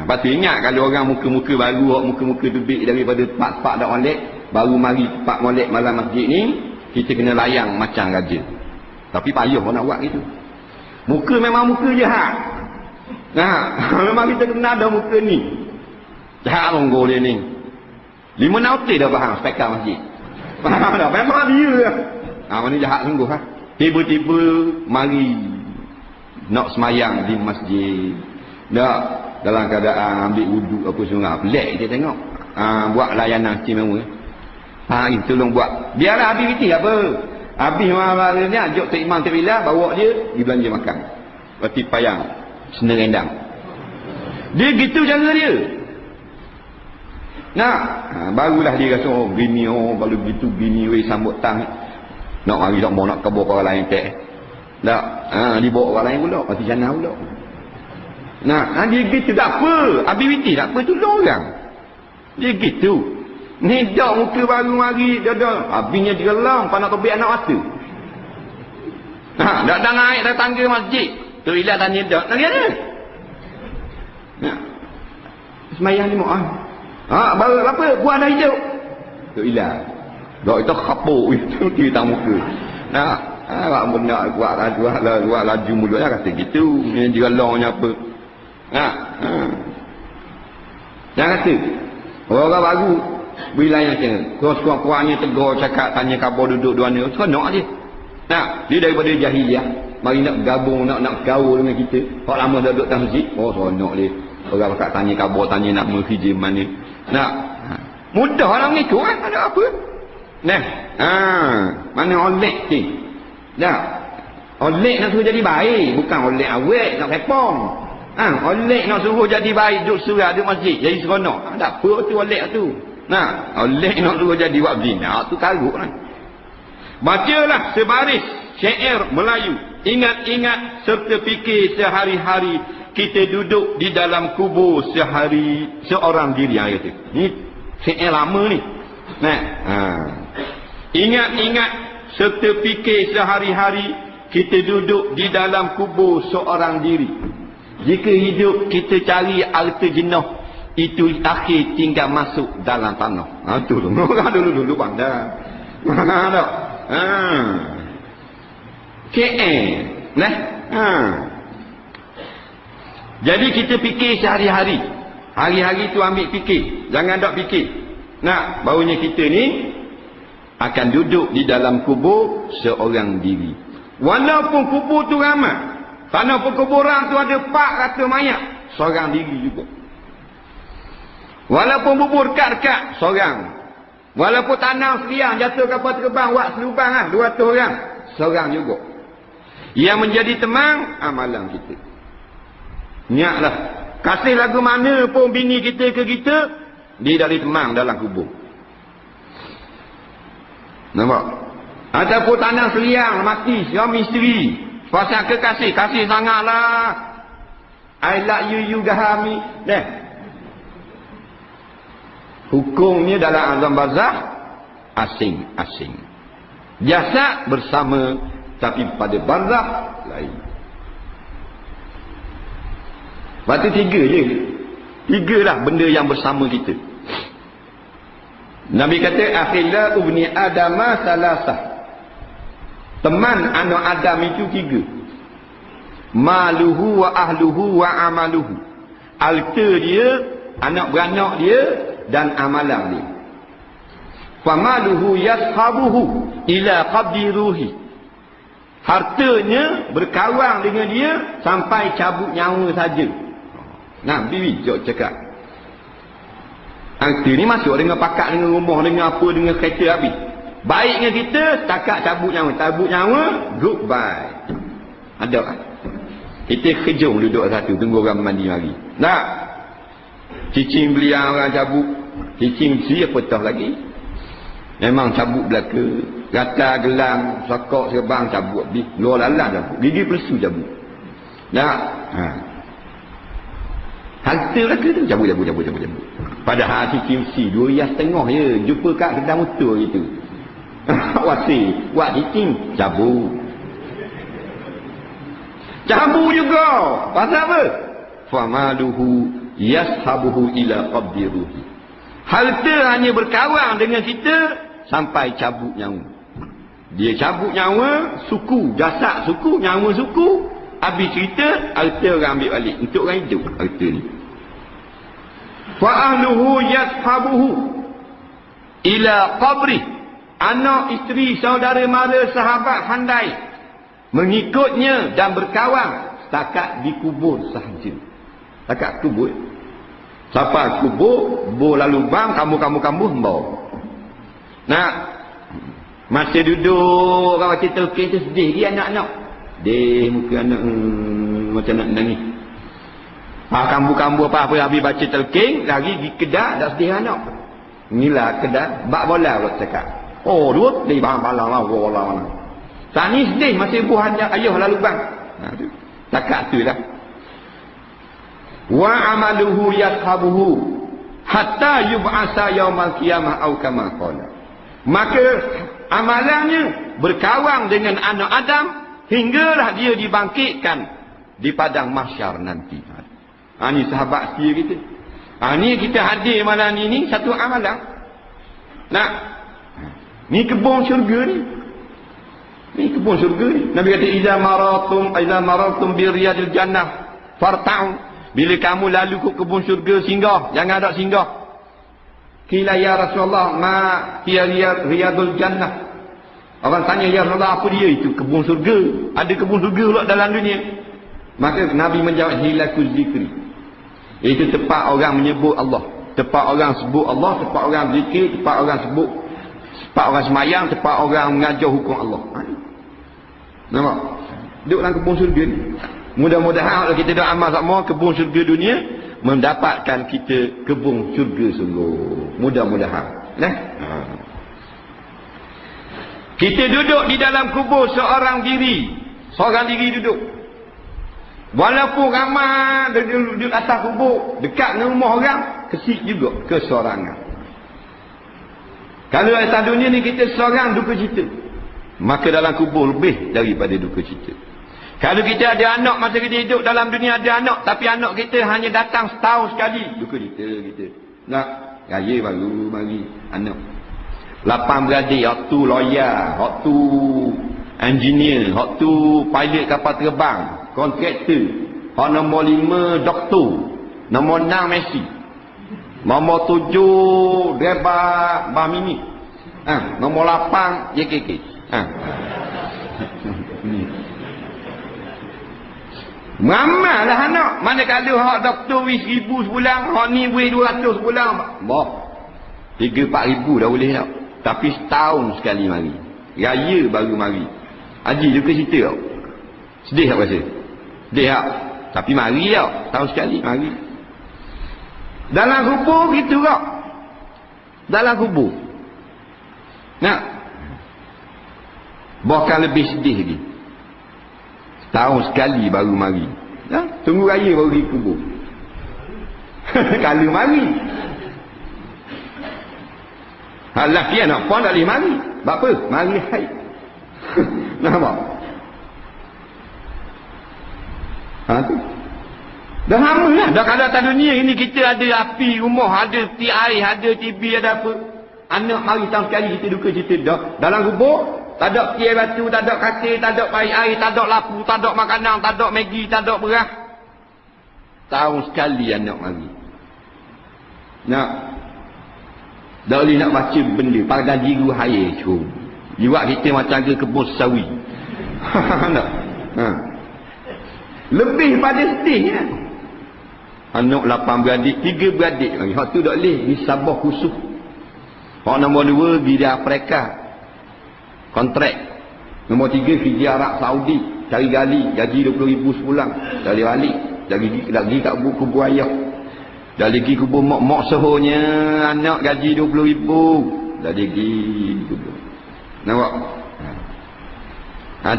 lepas tu ingat kalau orang muka-muka baru, muka-muka tubik daripada tempat-tempat dak molek, baru mari tempat molek malam masjid ni, kita kena layang macam raja. Tapi payah nak buat gitu. Muka memang muka jahat. Nah, memang kita kena ada muka ni. Jahat longgol dia ni. 5 nautik dah faham spekar masjid. Faham dah? Memang dia lah. Mana jahat sungguh ha. Tiba-tiba mari nak semayang di masjid. Tak dalam keadaan ambil wuduk apa semua. Pelik kita tengok. Buat layanan istimewa. Itu tolong buat. Biarlah aktiviti apa. Habis malam-malamnya ajak Tok Imam Terbilah, bawa dia pergi belanja makan. Roti payang, senda rendang. Dia gitu cara dia. Nah, barulah dia rasa bini baru gitu bini weh sambut tang. Nak mari tak mau nak kabur orang lain tak. Tak, dibawa orang lain pula, mati jannah pula. Nah, dia gitu tak apa. Aktiviti tak apa tolong orang. Dia gitu. Ni dak muka baru mari dia dah. Habisnya digelang panak topik anak mata. Dak naik dari tangga masjid. Tu ilah tanya dak. Nak ada. Nah. Semayang ni mak. Baru apa? Buah dah hijau. Tu ilah. Dak itu khapuk itu di tang muka. Nah, awak benda buat laju mulut dah kata gitu. Ni digelangnya apa? Jangan kata. Orang baru wilayah macam kurang-kurangnya tegur cakap tanya khabar duduk dua ni seronok je. Nah, dia daripada jahiliah mari nak gabung nak gaul dengan kita. Hak lama dah duduk dalam masjid, seronok dia. Orang pakat tanya khabar, tanya nak menghijim mana. Nah, mudah orang itu kan ada apa? Nah, mana olek ni? Dah. Olek nak suruh jadi baik, bukan olek awet nak repong. Olek nak suruh jadi baik, duduk surah duduk masjid, jadi seronok. Tak apa tu olek tu. Nah, oleh nak suruh jadi buat zina tu karuk lah. Bacalah sebaris syair Melayu. Ingat-ingat serta fikir sehari-hari kita duduk di dalam kubur seorang diri. Kata. Ni syair lama ni. Nah, ingat-ingat serta fikir sehari-hari kita duduk di dalam kubur seorang diri. Jika hidup kita cari harta jenuh, itu akhir tinggal masuk dalam tanah. Tu orang dulu pandai. Tak. KL. Nah. Jadi kita fikir sehari-hari. Hari-hari tu ambil fikir. Jangan tak fikir. Nah, barunya kita ni akan duduk di dalam kubur seorang diri. Walaupun kubur tu ramai. Tanah perkuburan tu ada 400 mayat. Seorang diri juga. Walaupun bubur dekat-dekat, seorang. Walaupun tanam seliang, jatuh kapal terbang, buat selubang 200 orang. Seorang juga. Yang menjadi teman, amalan kita. Niatlah. Kasih lagu mana pun bini kita ke kita, dia dari teman dalam kubur. Nampak? Ataupun tanam seliang, mati, suami isteri. Pasal kekasih, kasih sangatlah. I like you gahami. Hukumnya dalam azam barzakh asing-asing. Jasad bersama tapi pada barzakh lain. Berarti 3 je. 3 lah benda yang bersama kita. Nabi kata akhila ubni adama salasah. Teman anak Adam itu 3. Maluhu wa ahluhu wa amaluhu. Harta dia, anak beranak dia dan amalan dia. Famaluhu yashabuhu ila qabdi ruhi. Hartanya berkawan dengan dia sampai cabut nyawa saja. Nabi bijak cakap. Harta ni masuk dengan pakat, dengan rumah, dengan apa, dengan kereta habis. Baiknya kita setakat cabut nyawa, goodbye. Ada kan? Kita kejung duduk satu, tunggu orang mandi mari. Tak? Cicing beliau orang cabut. Cicing si apa tahu lagi. Memang cabut belaka. Rata gelang, sokok serbang cabut. Luar lalang cabut. Gigi pelesu cabut. Tak? Harta lah ke tu. Cabut. Padahal cicing 2,5 je. Jumpa kat kedai motor gitu. Wasi. Wak cicing. Cabut juga. Pasal apa? Famaluhu yashabuhu ila qabdi ruhi. Harta hanya berkawan dengan kita sampai cabut nyawa. Dia cabut nyawa, suku, jasad suku, nyawa suku. Habis cerita, harta orang ambil balik. Untuk orang hidup, harta ni. Fa'ahluhu yashabuhu ila qabri. Anak, isteri, saudara mara, sahabat, handai mengikutnya dan berkawan setakat dikubur sahaja. Setakat kubur. Siapa kubur, bor lalu bang, kamu bawa. Nah, masa duduk orang baca telkin tu sedih dia anak-anak. Dia muka anak macam nak nangis. Kambu-kambu apa-apa habis baca telkin, lagi di kedai dah sedih anak. Inilah kedai, bak bola buat cakap. Oh, dua dia balang lah, bola. Tani sedih masih ibu ayah lalu bang. Nah, tu. Cakap tu lah. Wa amaluhu yashabuhu hatta yub'asa yaumal qiyamah au kama qala. Maka amalannya berkawan dengan anak Adam hinggalah dia dibangkitkan di padang mahsyar nanti. Ini sahabat setia kita. Ni kita hadir malam ni satu amalan. Nah, ni kebun syurga ni. Ni kebun syurga ni. Nabi kata iza maratum bi riyadil jannah farta'u. Bila kamu lalu ke kebun syurga, singgah, jangan ada singgah. Qila ya Rasulullah ma hiya riyadul jannah. Orang tanya ya Rasulullah apa dia itu kebun syurga? Ada kebun syurga pula dalam dunia. Maka Nabi menjawab hilakul zikri. Itu tempat orang menyebut Allah, tempat orang sebut Allah, tempat orang zikir, tempat orang sebut, tempat orang semayang, tempat orang mengajar hukum Allah. Nampak? Duduk dalam kebun syurga ni. Mudah-mudahan kalau kita dah amal sama kebun syurga dunia mendapatkan kita kebun syurga sungguh. Mudah-mudahan. Kita duduk di dalam kubur seorang diri duduk. Walaupun ramai duduk atas kubur dekat dengan rumah orang, kesik juga kesorangan. Kalau atas dunia ni kita seorang duka cita, maka dalam kubur lebih daripada duka cita. Kalau kita ada anak masa kita hidup dalam dunia ada anak, tapi anak kita hanya datang setahun sekali, duka cita kita. Nak raya baru mari anak. 8 beradik, hak tu lawyer, hak tu engineer, hak tu pilot kapal terbang, kontraktor. Hak nombor 5 doktor, nombor 6 Messi, nombor 7 driver Bamini, nombor 8 JKK. Mamalah anak. Mana kalau hak doktor 1,000 sebulan, hak ni boleh 200 sebulan. Bah. 3-4 ribu dah boleh tak. Tapi setahun sekali mari. Raya baru mari. Haji juga cerita tau. Sedih tak rasa? Sedih tak? Tapi mari tau. Setahun sekali mari. Dalam kubur gitu tak? Dalam kubur. Nak? Bahkan lebih sedih lagi. Tahun sekali baru mari. Tunggu raya baru pergi kubur. Kalau mari. Lelaki anak pun tak boleh mari. Sebab apa? Mari haid. Nampak? Tu. Dah lama lah. Dah kalau atas dunia ini kita ada api rumah, ada air, ada TV, ada apa. Anak mari tahun sekali kita duka cerita. Dah. Dalam kubur, tak ada tiai batu, tak ada katil, tak ada air, tak ada lapu, tak ada makanan, tak ada Maggi, tak ada beras. Tahun sekali anak mari. Nak. Tak boleh nak baca benda. Pada jiru hayir. Jiwa kita macam ke kebun sawi. Tak? Lebih pada sedihnya. Anak 8 beradik, 3 beradik. Hak tu tak boleh. Di Sabah khusus. Hak nombor 2 pergi di Afrika. Kontrak. Nombor 3 pergi Arab Saudi. Cari gali. Gaji 20,000 sebulan. Dari balik. Lagi kat kubu ayah. Dah lagi kubur mak sehonya anak gaji 20,000. Dah lagi kubur. Nampak?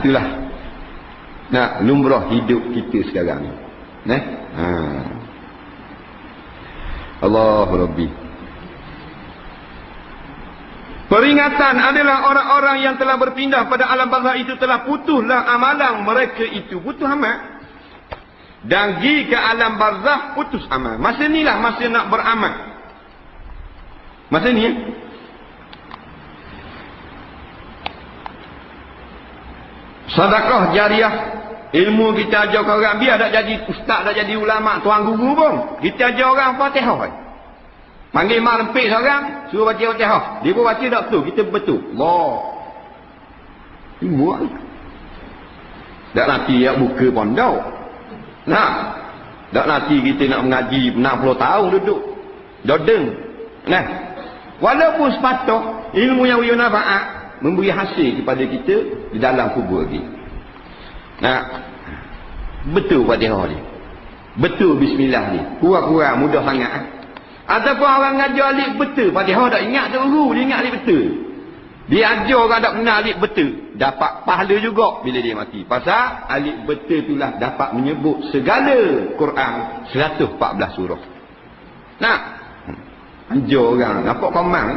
Itulah. Nak lumrah hidup kita sekarang. Allahu Rabbi. Peringatan adalah orang-orang yang telah berpindah pada alam barzakh itu telah putuslah amalan mereka itu. Putus amal. Dan pergi ke alam barzakh putus amal. Masa inilah masa nak beramal. Masa ni sedekah jariah. Ilmu kita ajar orang, biar tak jadi ustaz, tak jadi ulama, tuan guru pun. Kita ajar orang Fatihah. Panggil mak lempik seorang, suruh baca Fatihah. Dia pun baca tak betul, kita betul. Allah. Ilmu lah. Tak nanti ya buka pondok. Nah. Tak nanti kita nak mengaji 60 tahun duduk. Dodeng. Nah. Walaupun sepatah, ilmu yang bermanfaat memberi hasil kepada kita di dalam kubur lagi. Nah. Betul Fatihah ni. Betul bismillah ni. Kurang-kurang mudah sangat. Ataupun orang ngajar alif betul. Fatihah tak ingat tu guru, dia ingat alif betul. Dia ajar orang tak kenal alif betul. Dapat pahala juga bila dia mati. Pasal alif betul itulah dapat menyebut segala Quran 114 surah. Nah, ajar orang. Nampak komang.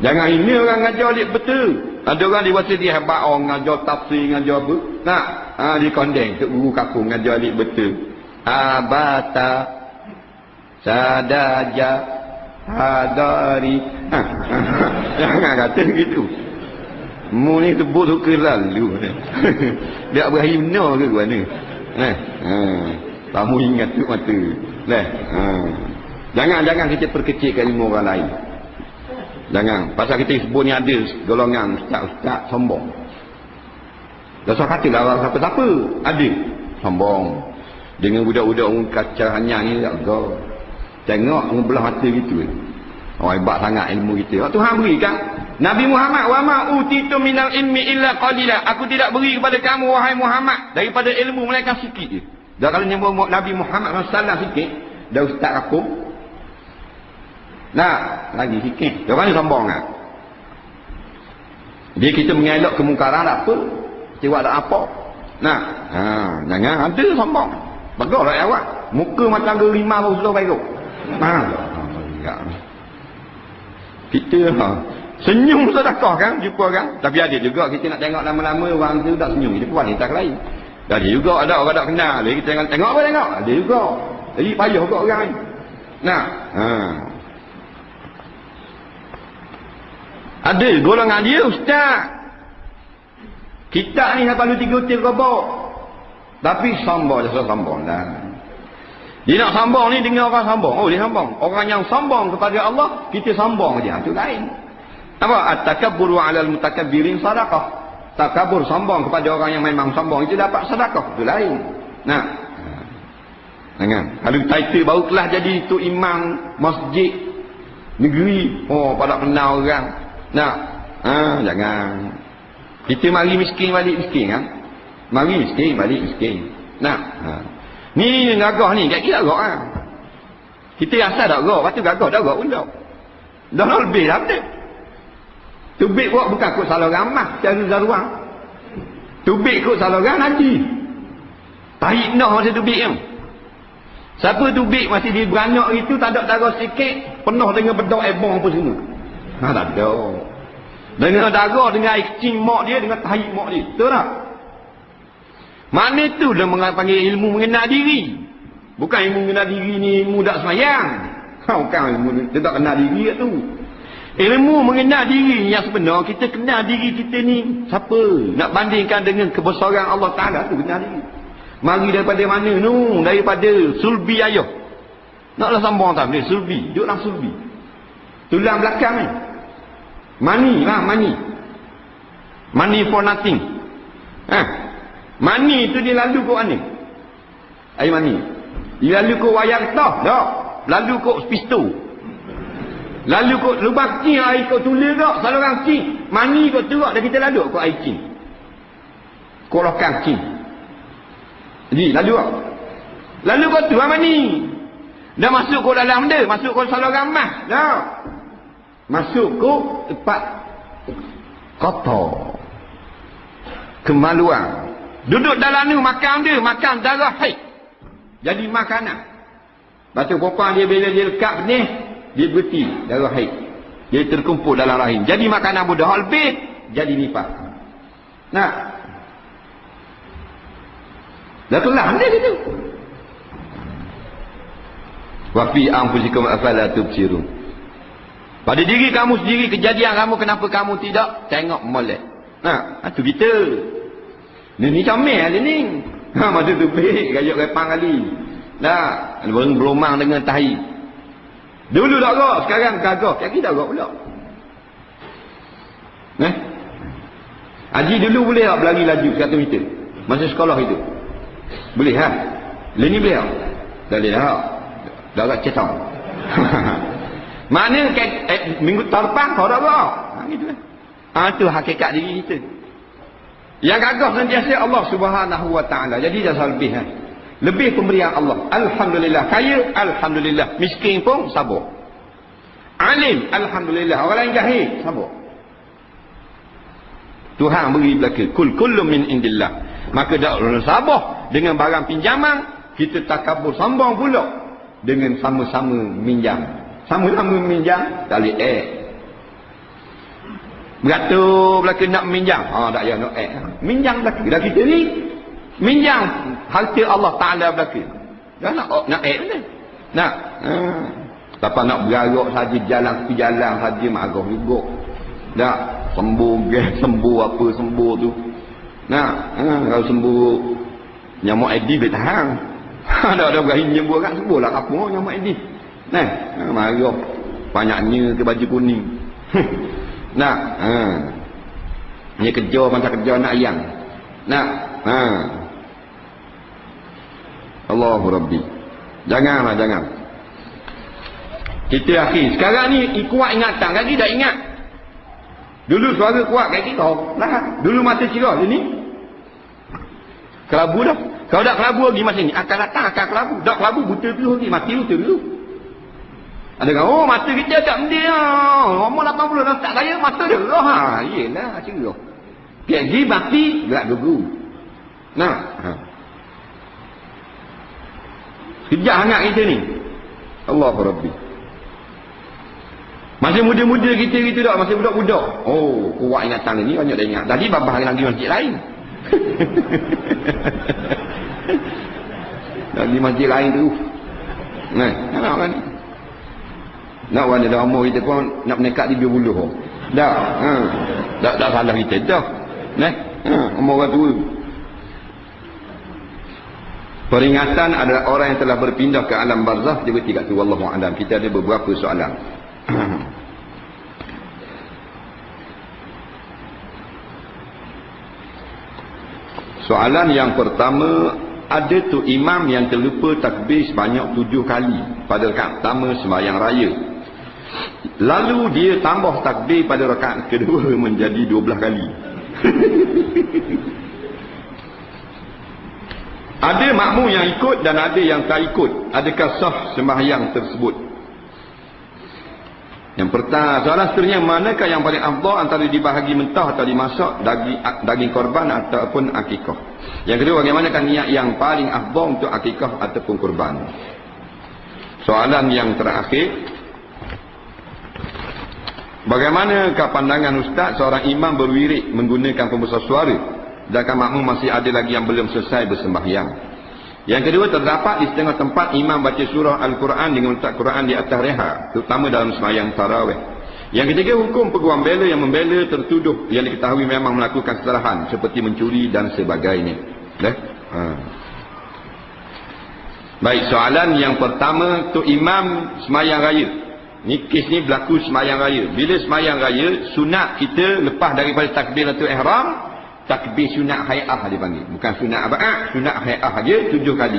Jangan ini orang ngajar alif betul. Ada orang diwasa dia hebat, orang ngajar tafsir, ngajar apa. Nah, dia kondeng. Tok guru kampung ngajar alif betul. Abata Sadaja Hadari. Jangan kata gitu. Mu ni sebut suka lalu. Dia Ibrahim no ke mana? Kamu ingat tu mata. Jangan kita perkecilkan ilmu orang lain. Jangan. Pasal kita sebut ni ada golongan ustaz-ustaz sombong. Dasar katalah orang siapa-siapa ada sombong. Dengan budak-budak orang kacarannya ni agak tengok ngebelah mata gitu. Oh hebat sangat ilmu kita. Tuhan beri kan? Nabi Muhammad, wa ma utitu minal ilmi illa qalila. Aku tidak beri kepada kamu wahai Muhammad daripada ilmu melainkan sikit je. Dah kalau nyebut Nabi Muhammad SAW sikit, dah ustaz aku. Nah, lagi sikit. Dia orang ni sombong kan? Dia kita mengelak kemungkaran tak apa. Cewek tak apa. Nah, jangan ada sombong. Baguslah awak. Muka macam gerimau baru sudah baik. Kita senyum sedekah kan, jumpa kan. Tapi ada juga kita nak tengok lama-lama orang tu tak senyum, dia pun wanita lain. Ada juga ada orang tak kenal, kita tengok apa tengok. Ada juga. Jadi payah juga orang ni. Nah, ada golongan dia ustaz. Kita ni sampai 3 util kebok. Tapi sombong je, sombong dah. Dia nak sombong ni dengan orang sombong. Oh dia sombong. Orang yang sombong kepada Allah, kita sombong dia. Itu lain. Apa? At-takabburu 'alal mutakabbirin sadaqah. Takabur sombong kepada orang yang memang sombong itu dapat sedekah. Itu lain. Nah. Jangan. Kalau title baru kelas jadi itu imam masjid negeri. Oh pada kenal orang. Nah. Jangan. Kita mari miskin balik miskin kan? Mari miskin balik miskin. Nah. Ni gagah ni, kat kita gagah lah. Kita asal tak gagah, lepas tu gagah dah gagah pun dah. Dah lebih dah betul. Tubik buat bukan kot salah ramah, cara zaruang. Tubik kot salah ramah nanti. Tarik noh masa tubik kan. Siapa tubik masih di beranak itu, tak ada darah sikit, penuh dengan bedak ebong apa semua. Tak ada. Dengan darah, dengan air kecing mak dia, dengan tarik mak dia. Betul tak? Mana tu dia panggil ilmu mengenal diri. Bukan ilmu mengenal diri ni ilmu tak semayang. Bukan ilmu dia tak kenal diri tu. Ilmu mengenal diri yang sebenar, kita kenal diri kita ni siapa. Nak bandingkan dengan kebesaran Allah Ta'ala tu kenal diri. Mari daripada mana tu? Daripada sulbi ayah. Naklah sambung tak boleh. Sulbi. Duduk dalam sulbi. Tulang belakang ni. Mani lah mani. Money for nothing. Mani tu dia lalu kok mana? Air mani. Dia lalu kok wayang tah. Tak. Lalu kok pistol. Lalu kok lubang cing air kok tulis tak. Saluran cing. Mani kok teruk dah kita lalu kok air cing. Kok lokang cing. Jadi lalu kok. Lalu kok tu mani. Dah masuk kok dalam dia. Masuk kok saluran mah. Tak. Masuk kok tempat kotor. Kemaluan. Duduk dalam ni makan dia, makan darah haid. Jadi makanan. Batu perempuan dia bila dia lekat ni, dia berhenti darah haid. Dia terkumpul dalam rahim. Jadi makanan budak halbit, jadi nifas. Nah. Dah kelam dia gitu. Wa fi anfusikum afala tubsirun. Pada diri kamu sendiri kejadian kamu, kenapa kamu tidak tengok molek. Nah, itu kita. Ni comel ni. Ha, masa tu pek gayuk repang kali. Dah, berlumang dengan tahi. Dulu tak gak, sekarang kagak. Kaki dah gak pula. Haji dulu boleh tak berlari laju 100 meter? Masa sekolah itu. Boleh ha? Ini boleh tak? Tak boleh tak? Dah agak cetang. Mana minggu tahun depan kau dah gak? Gitu lah. Itu hakikat diri kita. Yang gagah sentiasa Allah Subhanahu Wa Taala. Jadi dah lebih ha? Lebih pemberian Allah. Alhamdulillah. Kaya, alhamdulillah. Miskin pun sabar. Alim, alhamdulillah. Orang lain jahil, sabar. Tuhan beri belaka. Kullu min indillah. Maka dak sabar dengan barang pinjaman, kita takabur sombong pula dengan sama-sama minjam. Sama-sama minjam, tak boleh beratur belaka nak minjam. Tak payah nak minjam belaka. Dah kita ni minjam harta Allah Ta'ala belaka. Dah nak mana? Nak. Lepas nak bergaruk saja jalan tepi jalan saja marah juga. Dah sembuh gas, sembuh apa sembuh tu. Nah, kalau sembuh nyamuk Edi boleh tahan. Ada berani nyembuh kan sembuhlah apa nyamuk Edi. Nah, marah banyaknya ke baju kuning. Nah, dia kerja macam kerja anak ayam. Nah, Allahu Rabbi. Janganlah, jangan. Kita akhir. Sekarang ni kuat ingatan. Kaki dah ingat. Dulu suara kuat kaki kau. Lah. Dulu mata cerah. Ini. Kelabu dah. Kalau tak kelabu lagi masa ni. Akan datang akan kelabu. Tak kelabu buta dulu lagi. Mati buta dulu. Ada kan. Oh mata kita tak benda. Umur 80 dah tak saya. Mata dia. Yelah. Cerah. PhD mati. Gerak dulu. Nah. Kejap hangat kita ni. Allahu Rabbi. Masih muda-muda kita gitu tak, masih budak-budak. Oh, kuat ingatan ni banyak dah ingat. Tadi babah lagi masjid lain. Lagi masjid lain tu. Nak kan? Nak warna dah umur kita pun nak menekat 30. Dah. Tak salah kita dah. Umur orang tua. Peringatan adalah orang yang telah berpindah ke alam barzakh juga tidak tu wallahu a'lam. Kita ada beberapa soalan. Soalan yang pertama, ada tu imam yang terlupa takbir sebanyak 7 kali pada rakaat pertama sembahyang raya. Lalu dia tambah takbir pada rakaat kedua menjadi 12 kali. Ada makmum yang ikut dan ada yang tak ikut. Adakah sah sembahyang tersebut? Yang pertama, soalan seterusnya, manakah yang paling afdal antara dibahagi mentah atau dimasak, daging korban ataupun akikah? Yang kedua, bagaimanakah niat yang paling afdal untuk akikah ataupun korban? Soalan yang terakhir, bagaimanakah pandangan ustaz seorang imam berwirid menggunakan pembesar suara, sedangkan makmum masih ada lagi yang belum selesai bersembahyang? Yang kedua, terdapat di setengah tempat imam baca surah Al-Quran dengan letak Quran di atas reha, terutama dalam sembahyang tarawih. Yang ketiga, hukum peguam bela yang membela tertuduh yang diketahui memang melakukan kesalahan seperti mencuri dan sebagainya. Baik, soalan yang pertama tu imam sembahyang raya. Ni kes ni berlaku sembahyang raya. Bila sembahyang raya, sunat kita lepas daripada takbiratul ihram, takbir sunat hay'ah dipanggil. Bukan sunat aba'ah, sunat hay'ah aja 7 kali.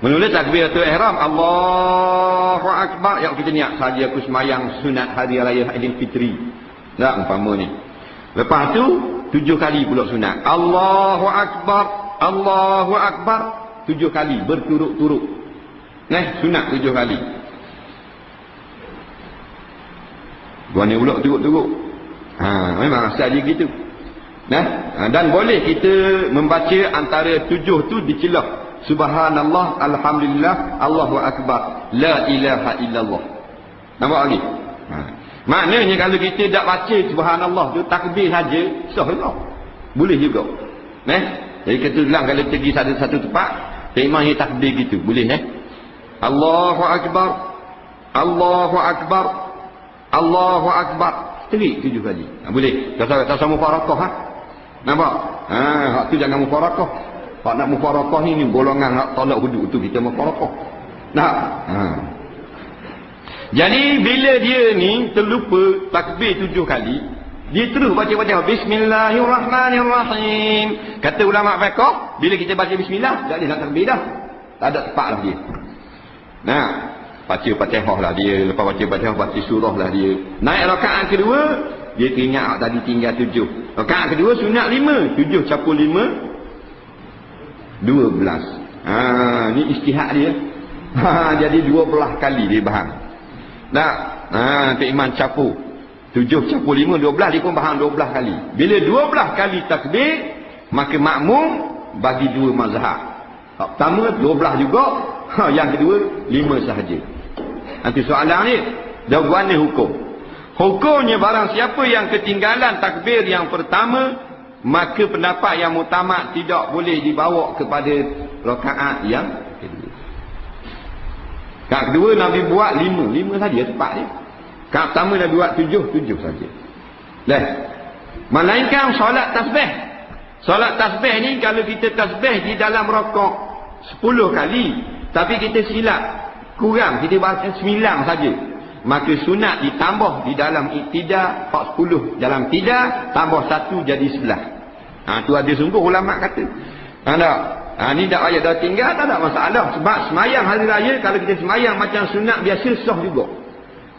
Mula takbiratul ihram, Allahu Akbar. Yang kita niat saja aku semayang sunat hari raya Aidilfitri. Tak umpama ni. Lepas tu 7 kali pula sunat. Allahu Akbar, Allahu Akbar 7 kali berturut-turut. Sunat 7 kali. Gua ni pula turut-turut. Memang asal dia gitu. Dan boleh kita membaca antara 7 tu dicelah Subhanallah, alhamdulillah, Allahu akbar, la ilaha illallah. Nampak lagi? Maknanya kalau kita tak baca subhanallah tu takbir saja, sah juga. Boleh juga. Jadi kita ulang kalau pergi satu tempat, imam yang takbir gitu, boleh Allahu akbar, Allahu akbar, Allahu akbar. Terik 7 kali. Boleh. Tak sama mufarakah Nampak? Hak tu jangan mufarakah. Hak nak mufarakah ni golongan hak tolak hudud tu kita mufarakah. Nah. Jadi bila dia ni terlupa takbir 7 kali, dia terus baca Bismillahirrahmanirrahim. Kata ulama fiqh, bila kita baca bismillah, tak ada nak takbir dah. Tak ada tepat lah dia. Nah, baca Fatihah lah dia, lepas baca Fatihah baca surah lah dia. Naik rakaat kedua, dia teringat tadi tinggal 7. Rakaat kedua sunat 5, 7 capur 5 12. Ni istihad dia. Jadi 12 kali dia faham. Tok Iman capur 7 capur 5 12, dia pun faham 12 kali. Bila 12 kali takbir, maka makmum bagi 2 mazhab. Pertama 12 juga, yang kedua 5 sahaja. Nanti soalan ni, jawapan ni hukum. Hukumnya barang siapa yang ketinggalan takbir yang pertama, maka pendapat yang mutamak tidak boleh dibawa kepada rakaat yang kedua. Rakaat kedua Nabi buat 5 saja tepat dia. Rakaat pertama Nabi buat 7 saja. Melainkan solat tasbih. Solat tasbih ni kalau kita tasbih di dalam rakaat 10 kali, tapi kita silap kurang, kita baca 9 saja, maka sunat ditambah di dalam iktidah 10 dalam tidah, tambah 1 jadi 11. Tu ada sungguh ulama kata. Ni tak payah dah tinggal, tak ada masalah. Sebab semayang hari raya, kalau kita semayang macam sunat biasa, sah juga.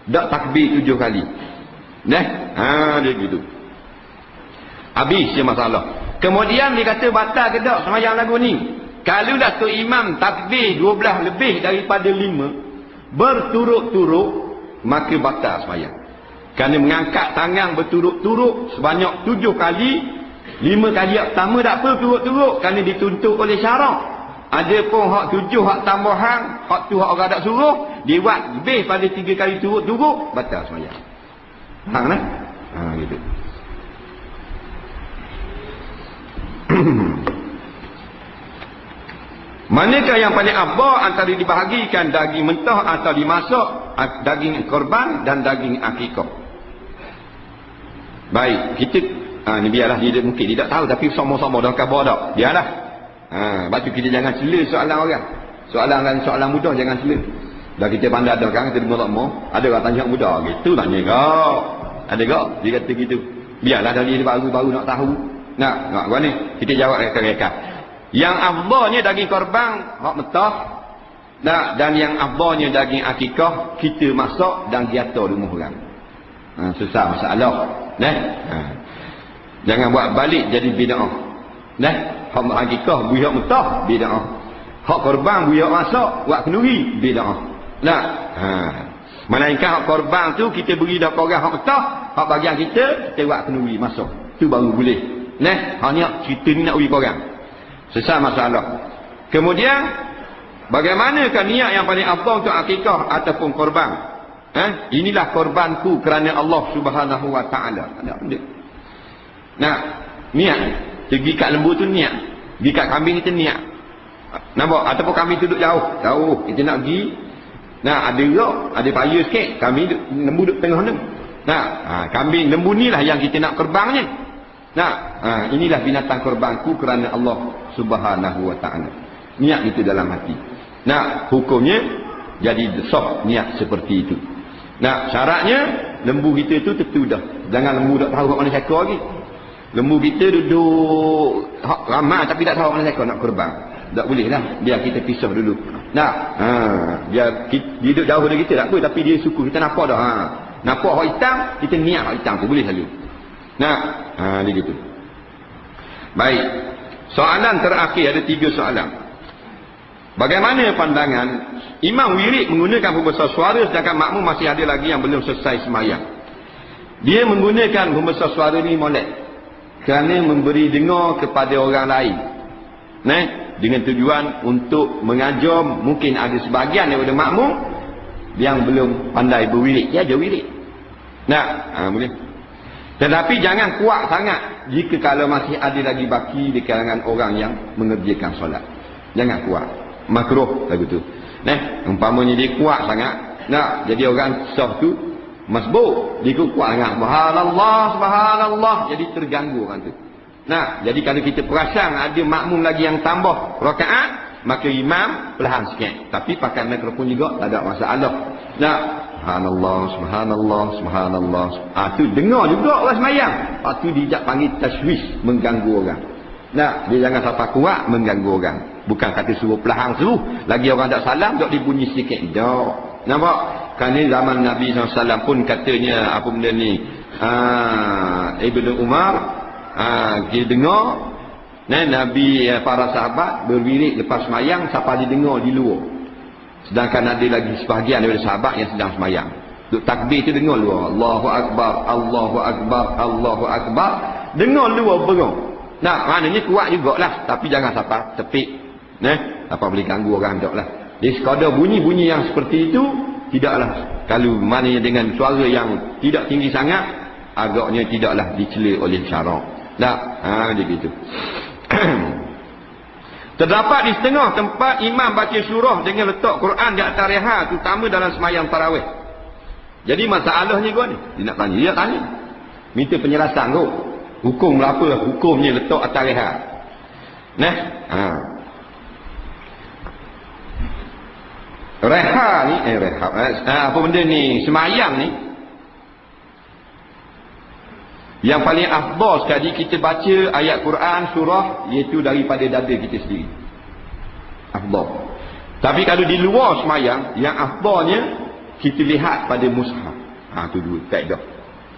Tak takbir 7 kali. Dia gitu. Habis je masalah. Kemudian dia kata batal ke tak semayang lagu ni? Kalau dah tu imam takbir 12 lebih daripada 5 berturut-turut, maka batal semayang. Kerana mengangkat tangan berturut-turut sebanyak 7 kali, 5 kali yang pertama tak apa turut-turut, kerana dituntut oleh syarak. Ada pun hak 7 hak tambahan, hak tu hak orang tak suruh, dia buat lebih pada 3 kali turut-turut, batal semayang. Gitu. Manakah yang paling afdal antara dibahagikan daging mentah atau dimasak, daging korban dan daging akikah? Baik, kita ni biarlah dia mungkin dia tak tahu, tapi sama-sama dah khabar dak. Biarlah. Lepas tu kita jangan cela soalan orang. Soalan mudah jangan cela. Dah kita pandai dah kan, kita dengar tak mau. Ada orang tanya mudah gitu tanya kau. Ada kau? Dia kata gitu. Biarlah dah dia baru-baru nak tahu. Nak ni kita jawab reka-reka. Yang afdalnya daging korban hak mentah, dan yang afdalnya daging akikah kita masak dan diatur rumah orang. Susah masalah. Jangan buat balik jadi bid'ah. Hak akikah buyak mentah bid'ah. Hak korban buyak masak buat kenduri bid'ah. Melainkan hak korban tu kita beri dak orang hak mentah, hak bagian kita buat kenduri masak. Tu baru boleh. Hanya cerita ni nak bagi korang. Sesat masalah. Kemudian bagaimanakah niat yang paling afdal untuk akikah ataupun korban? Inilah korbanku kerana Allah Subhanahu wa taala. Ada benda. Niat. Pergi kat lembu tu niat. Pergi kat kambing kita niat. Nampak? Ataupun kambing tu duduk jauh. Kita nak pergi. Ada rock, ada payah sikit. Kambing lembu duduk tengah ni. Kambing lembu ni lah yang kita nak korbannya. Inilah binatang korbanku kerana Allah Subhanahu wa ta'ala. Niat itu dalam hati. Hukumnya jadi sah niat seperti itu. Syaratnya lembu kita itu tentu dah. Jangan lembu tak tahu kat mana sekor lagi. Lembu kita duduk ramai tapi tak tahu kat mana sekor nak korban. Tak boleh lah. Biar kita pisah dulu. Biar dia duduk jauh dari kita tak apa, tapi dia suku kita nampak dah. Nampak hak hitam, kita niat hak hitam tu boleh selalu. Dia gitu. Baik. Soalan terakhir, ada 3 soalan. Bagaimana pandangan imam wirid menggunakan pembesar suara sedangkan makmum masih ada lagi yang belum selesai sembahyang? Dia menggunakan pembesar suara ni molek kerana memberi dengar kepada orang lain. dengan tujuan untuk mengajar. Mungkin ada sebahagian daripada makmum yang belum pandai berwirid, dia ajar wirid. Boleh. Tetapi jangan kuat sangat jika kalau masih ada lagi baki di kalangan orang yang mengerjakan solat. Jangan kuat, makruh lagu tu. Umpamanya dia kuat sangat, jadi orang sah tu masbuk, dia kuat sangat, subhanallah subhanallah, jadi terganggu orang tu. Jadi kalau kita perasan ada makmum lagi yang tambah rakaat, maka imam perlahan sikit, tapi pakai mikrofon juga, tak ada masalah. Subhanallah subhanallah subhanallah. Tu dengar juga orang semayang. Lepas tu dijak panggil tashwish, mengganggu orang. Dia jangan sampai kuat mengganggu orang. Bukan kata suruh perlahan suruh, lagi orang tak salam tak dibunyi sikit. Tak. Nampak? Kerana zaman Nabi SAW pun katanya apa benda ni, Ibnu Umar, dia dengar Nabi, para sahabat berwirid lepas semayang sampai didengar di luar. Sedangkan ada lagi sebahagian daripada sahabat yang sedang semayang. Duk takbir tu dengar luar, Allahu Akbar, Allahu Akbar, Allahu Akbar, dengar luar berong. Maknanya kuat jugalah, tapi jangan sampai tepik. Apa boleh ganggu orang, taklah. Jadi sekadar bunyi-bunyi yang seperti itu, tidaklah, kalau maknanya dengan suara yang tidak tinggi sangat, agaknya tidaklah dicela oleh syarak. Dia gitu. Terdapat di setengah tempat imam baca surah dengan letak Quran di atas reha, terutama dalam semayang tarawih. Jadi masalahnya kau ni, dia nak tanya, dia tanya, minta penjelasan kau. Hukum apa hukumnya letak atas reha? Reha ni, apa benda ni, semayang ni, yang paling afdal sekali kita baca ayat Quran surah, iaitu daripada dada kita sendiri. Afdal. Tapi kalau di luar semayang, yang afdalnya kita lihat pada mushaf. Tu dua kaedah.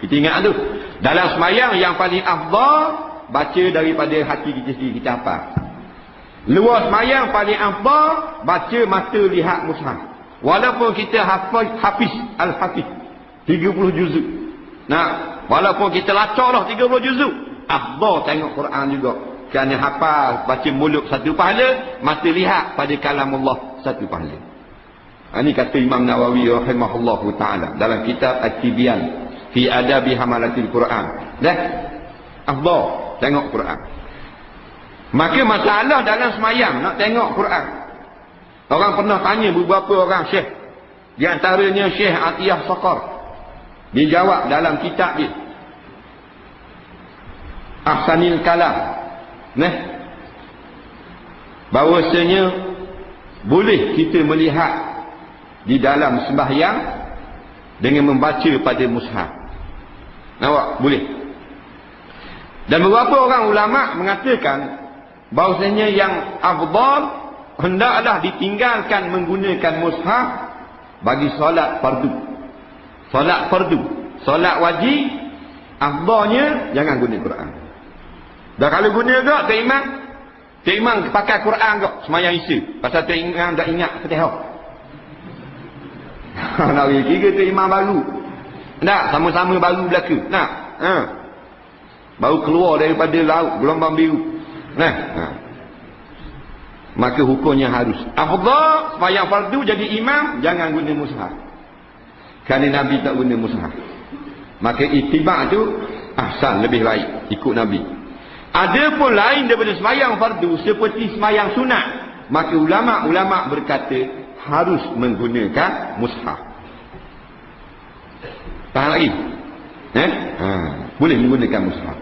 Kita ingat tu. Dalam semayang yang paling afdal baca daripada hati kita sendiri, kita hafal. Luar semayang paling afdal baca mata lihat mushaf. Walaupun kita hafiz al-hafiz 30 juzuk. Walaupun kita lacak dah 30 juzuk, afdal tengok Quran juga. Kerana hafal baca mulut satu pahala, mata lihat pada kalam Allah satu pahala. Ini kata Imam Nawawi rahimahullahu ta'ala dalam kitab At-Tibyan fi Adabi Hamalatil Quran. Afdal tengok Quran. Maka masalah dalam semayang nak tengok Quran. Orang pernah tanya beberapa orang syekh, di antaranya Syekh Atiyah Saqar. Dia jawab dalam kitab dia Ahsanil Kalam, bahawasanya boleh kita melihat di dalam sembahyang dengan membaca pada mushaf. Nampak? Boleh. Dan beberapa orang ulama mengatakan bahawasanya yang afdal hendaklah ditinggalkan menggunakan mushaf bagi solat fardu. Solat fardu, solat wajib, afdalnya jangan guna Quran. Dan kalau guna tak, Tok Imam pakai Quran tak semayang isya. Pasal Tok Imam tak ingat Fatihah. Nak kira Tok Imam baru. Sama-sama baru belaka. Baru keluar daripada laut gelombang biru. Maka hukumnya harus afdal semayang fardu jadi imam, jangan guna mushaf. Kerana Nabi tak guna mushaf. Maka ittiba' tu ahsan, lebih baik ikut Nabi. Ada pun lain daripada semayang fardu seperti semayang sunat, maka ulama-ulama berkata harus menggunakan mushaf. Faham lagi? Boleh menggunakan mushaf.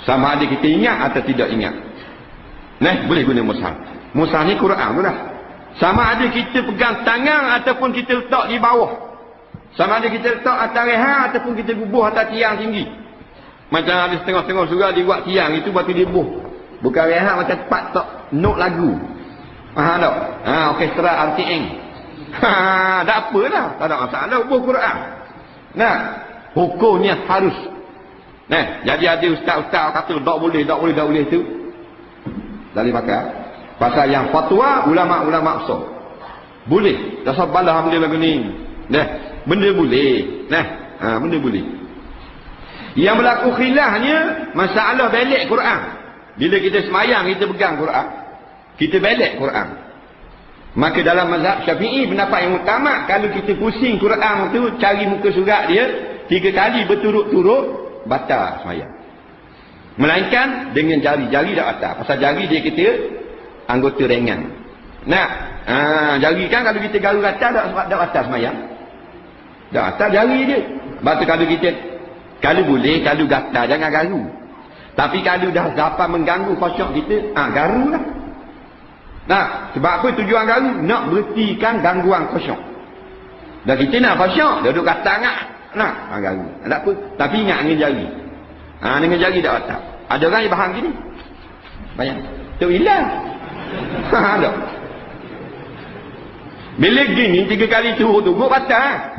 Sama ada kita ingat atau tidak ingat. Boleh guna mushaf. Mushaf ni Quran tu dah. Sama ada kita pegang tangan ataupun kita letak di bawah. Sama ada kita letak atas reha ataupun kita bubuh atas tiang tinggi. Macam ada setengah-setengah surah dibuat tiang itu batu dia bubuh. Bukan reha macam tempat tak note lagu. Faham tak? Orkestra RTM. Tak apa lah. Tak ada masalah bubuh Quran. Hukumnya harus. Jadi ada ustaz-ustaz kata tak boleh tu. Dari pakar. Pasal yang fatwa ulama-ulama besar. Boleh. Dah sabarlah alhamdulillah ni. Benda boleh. Benda boleh. Yang berlaku khilafnya masalah balik Quran. Bila kita semayang kita pegang Quran. kita belek Quran. Maka dalam mazhab Syafi'i pendapat yang utama, kalau kita pusing Quran tu cari muka surat dia 3 kali berturut-turut, batal sembahyang. Melainkan dengan jari-jari tak batal. Pasal jari dia kita anggota ringan. Nah, jari kan kalau kita garu batal tak batal sembahyang. Tak batal jari dia. Sebab tu kalau boleh, kalau gatal jangan garu. Tapi kalau dah dapat mengganggu khusyuk kita, garulah. Nah, sebab apa tujuan garu? Nak berhentikan gangguan khusyuk. Dan kita nak khusyuk, duduk kata ngak. Nah, garu. Tak apa. Tapi ingat dengan jari. Dengan jari tak batal. Ada orang yang faham gini. Bayang. Tu hilang. Tak. Bila gini 3 kali turut-turut batal.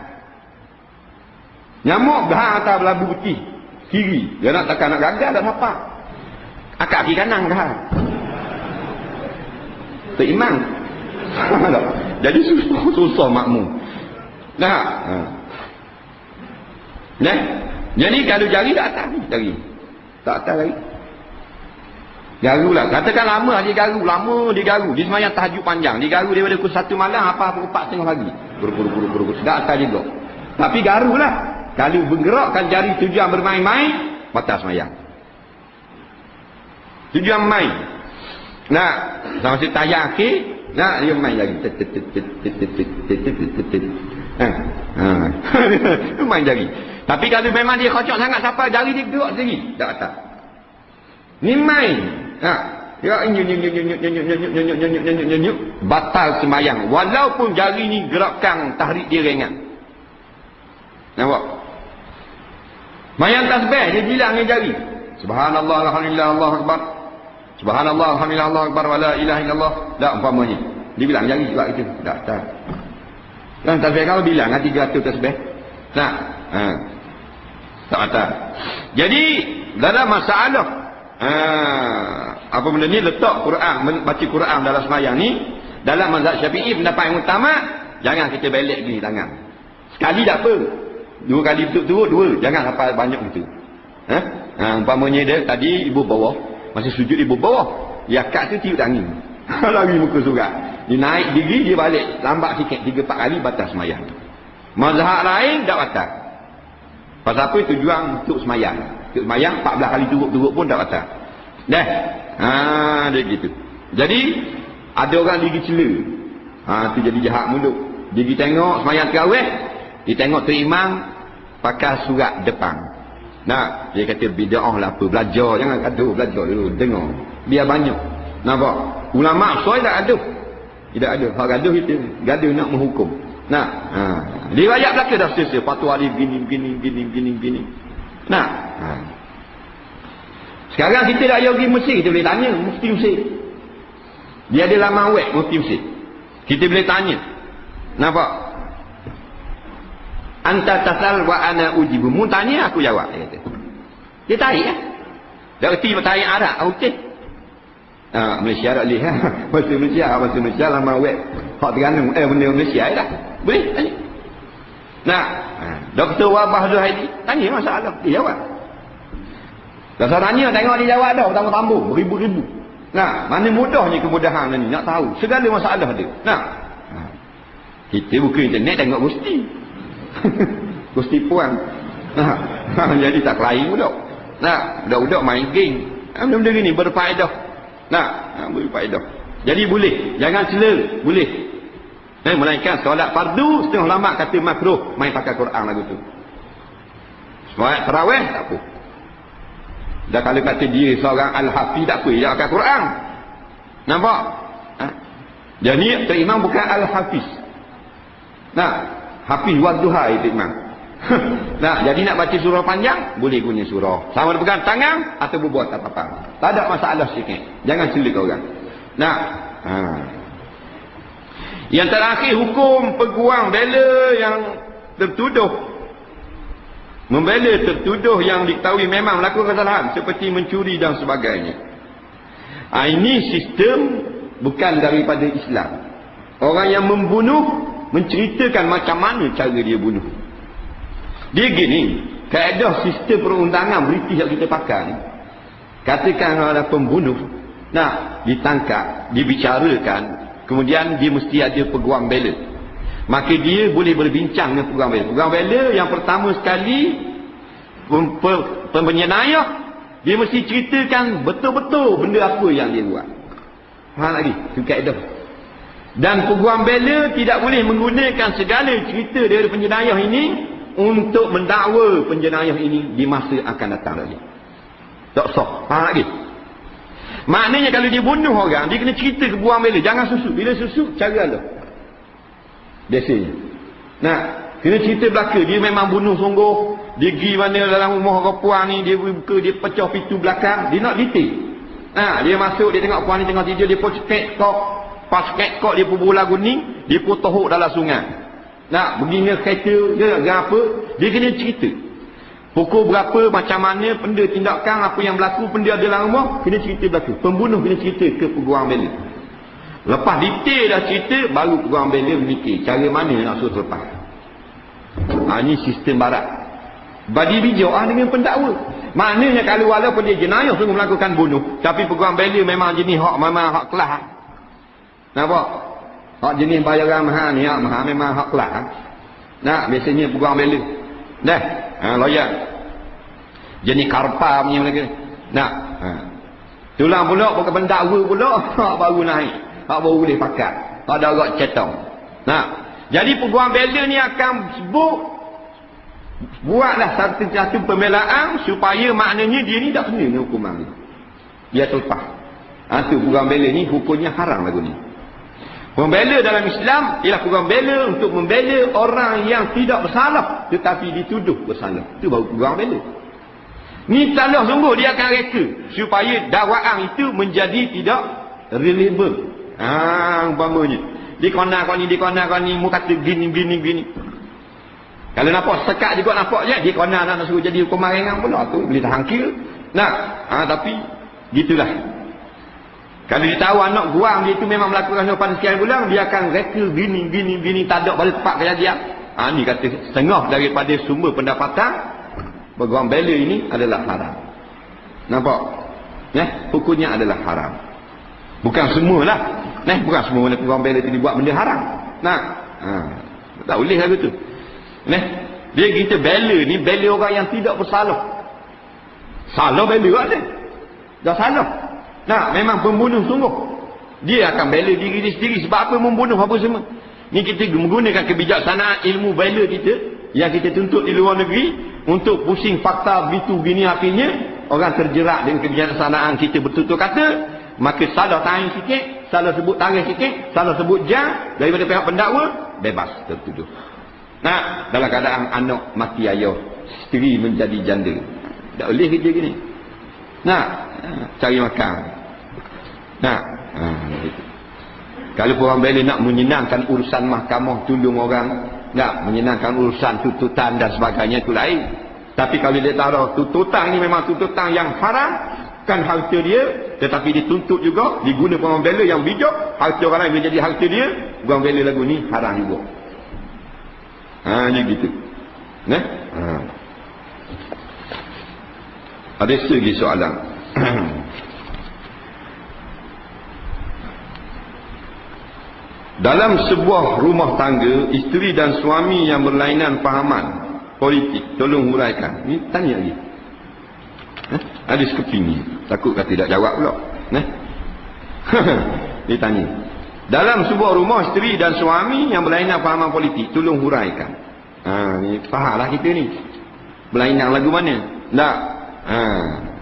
Nyamuk dah atas belabu putih kiri. Dia nak takkan nak gagal tak siapa. Akak kiri kanan dah. Seimbang. Jadi susah makmum. Nah. Nah. Jadi kalau jari tak atas ni, jari. Tak atas lagi. Garulah. Katakan lama dia garu, dia semayang tahajud panjang. Dia garu daripada pukul 1 malam apa 4:30 pagi. Buru. Tak atas juga. Tapi garulah. Kalau bergerakkan jari tujuan bermain-main, batal semayang. Tujuan main. Nah, sama si tayang akhir, nah dia main lagi. Main jari. Tapi kalau memang dia kocok sangat sampai jari dia gerak sendiri, tak batal. Ni main. Batal semayang. Walaupun jari ni gerakkan tahrik dia ringan. Nampak? Mayang tasbih dia bilang dengan jari. Subhanallah, alhamdulillah, Allahu akbar. Subhanallah, alhamdulillah, Allahu akbar, wa la ilaha illallah. Tak umpamanya. Dia bilang jari juga itu. Tak. Dan tasbih kalau bilang 300 tasbih. Tak. Tak batal. Jadi dalam masalah apa benda ni letak Quran, baca Quran dalam sembahyang ni, dalam mazhab Syafi'i pendapat yang utama, jangan kita belek gini tangan. Sekali tak apa. 2 kali berturut-turut, 2. Jangan sampai banyak itu. Umpamanya dia tadi ibu bawah, masih sujud ibu bawah. Dia akad tu tiup tangan. Lagi muka surat. Dia naik diri, dia balik. Lambat sikit, 3-4 kali batal semayang. Mazhab lain tak batal. Pasal apa? Tujuan untuk semayang. Untuk semayang 14 kali turut-turut pun tak batal. Dah. Dia gitu. Jadi ada orang gigi cela. Tu jadi jahat mulut. Gigi tengok semayang tarawih, dia tengok tu imam pakai surat depan. Nah, dia kata bid'ah lah apa, belajar, jangan gaduh, belajar dulu, dengar. Biar banyak. Nampak? Ulama soal tak gaduh. Tidak ada. Hak gaduh itu, gaduh nak menghukum. Nah, riwayat belaka dah selesai. Fatwa dia gini. Nah, sekarang kita dah pergi Mesir, kita boleh tanya mufti Mesir. Dia ada laman web mufti Mesir. Kita boleh tanya. Nampak? Anta tasal wa ana ujibu. Mu tanya aku jawab, dia kata. Dia tarik lah. Dia erti tarik Arab, okey. Malaysia tak boleh. Bahasa Malaysia laman web. Hak Terengganu, benda Malaysia dah. Boleh tanya. Nah, Dr. Wabah Zuhaidi tanya masalah, dia jawab. Dasar tanya, tengok dia jawab dah, tambah-tambah, beribu-ribu. Nah, mana mudahnya kemudahan ni, nak tahu segala masalah dia. Nah, kita buka internet tengok gusti. Gusti puan. Jadi tak lain budak. Nah, budak-budak main game. Benda-benda ni berfaedah. Nah, berfaedah. Jadi boleh, jangan cela, boleh. Melainkan solat fardu, setengah ulama kata makruh main pakai Quran lagu tu. Solat tarawih tak apa. Dan kalau kata dia seorang al-hafiz tak apa, dia pakai Quran. Nampak? Jadi tu imam bukan al-hafiz. Nah, hafiz wadduha itu imam. Nah, jadi nak baca surah panjang, boleh guna surah. Sama pegang tangan atau berbuat apa-apa. Tak ada masalah sikit. Jangan cela orang. Nah, yang terakhir, hukum peguam bela yang tertuduh. Membela tertuduh yang diketahui memang melakukan kesalahan seperti mencuri dan sebagainya. Ini sistem bukan daripada Islam. Orang yang membunuh menceritakan macam mana cara dia bunuh. Dia gini, kaedah sistem perundangan British yang kita pakai ni, katakan ada pembunuh, Nah, ditangkap, dibicarakan, kemudian dia mesti ada peguam bela. Maka dia boleh berbincang dengan peguam bela. Peguam bela yang pertama sekali penjenayah, dia mesti ceritakan betul-betul benda apa yang dia buat. Faham lagi? Itu kaedah. Dan peguam bela tidak boleh menggunakan segala cerita dari penjenayah ini untuk mendakwa penjenayah ini di masa akan datang lagi. Tak sah. Faham lagi? Maknanya kalau dia bunuh orang, dia kena cerita ke peguam bela. Jangan susuk. Bila susuk, cara lah. Biasanya. Nah, kena cerita belaka. Dia memang bunuh sungguh. Dia pergi mana dalam rumah orang puan ni, dia buka, dia pecah pintu belakang. Dia nak detail. Nah, dia masuk, dia tengok puan ni tengah tidur, dia pun cekek kok. Pas cekek kok, dia pun bola kuning, dia pun tohuk dalam sungai. Nah, begini kereta, dia apa, dia kena cerita. Pukul berapa, macam mana, benda tindakan, apa yang berlaku, benda ada dalam rumah, kena cerita berlaku. Pembunuh kena cerita ke peguam bela. Lepas detail dah cerita, baru peguam bela memikir cara mana nak suruh lepas. Ini sistem barat. Badi bijak dengan pendakwa. Maknanya kalau walaupun dia jenayah sungguh melakukan bunuh, tapi peguam bela memang jenis hak, memang hak kelas. Nampak? Hak jenis bayaran mahal ni, hak mahal memang hak kelas. Nah, biasanya peguam bela. Dah, lawyer. Jenis karpa punya lagi. Nah, tulang pula bukan pendakwa pula, hak baru naik. Hak baru boleh pakat. Hak ada agak cetong. Nah, jadi peguam bela ni akan sebut, buatlah satu pembelaan supaya maknanya dia ni tak kena dengan hukuman ni. Dia terlepas. Tu peguam bela ni hukumnya haram lagu ni. Pembela dalam Islam ialah peguam bela untuk membela orang yang tidak bersalah tetapi dituduh bersalah. Itu baru peguam bela. Ni salah sungguh, dia akan reka supaya dakwaan itu menjadi tidak reliable. Umpamanya dia kau ni mu kata gini. Kalau nampak sekat juga nampak je dia kau nak suruh jadi hukuman ringan pula tu boleh tahan kira. Tapi gitulah. Kalau dia tahu anak guang dia itu memang melakukan pada sekian bulan, dia akan reka gini, tak ada pada tempat kejadian. Ni kata setengah daripada sumber pendapatan peguam bela ini adalah haram. Nampak? Hukumnya adalah haram. Bukan semualah. Bukan semua peguam bela itu dibuat benda haram. Tak boleh lagu tu. Dia kita bela ni, bela orang yang tidak bersalah. Salah bela ada. Dah salah. Memang pembunuh sungguh. Dia akan bela diri dia sendiri. Sebab apa membunuh apa semua. Ni kita menggunakan kebijaksanaan ilmu bela kita yang kita tuntut di luar negeri untuk pusing fakta begitu gini, akhirnya orang terjerat dengan kebijaksanaan kita bertutur kata, maka salah tahan sikit, salah sebut tarikh sikit, salah sebut jam daripada pihak pendakwa, bebas tertuduh. Dalam keadaan anak mati ayah, isteri menjadi janda. Tak boleh kerja gini. Cari makan. Kalau orang bela nak menyenangkan urusan mahkamah, tolong orang, nak menyenangkan urusan tuntutan dan sebagainya, itu lain. Tapi kalau dia tahu tuntutan ini memang tuntutan yang haram, kan harta dia, tetapi dituntut juga, diguna orang bela yang bijak, harta orang lain menjadi harta dia, orang bela lagu ni haram juga. Ni gitu. Ada segi soalan. Dalam sebuah rumah tangga, isteri dan suami yang berlainan fahaman politik, tolong huraikan. Ni tanya lagi. Ada sekeping ni. Takut kata tidak jawab pula. Dia tanya. Dalam sebuah rumah, isteri dan suami yang berlainan fahaman politik, tolong huraikan. Ni fahamlah kita ni. Berlainan lagu mana? Tak.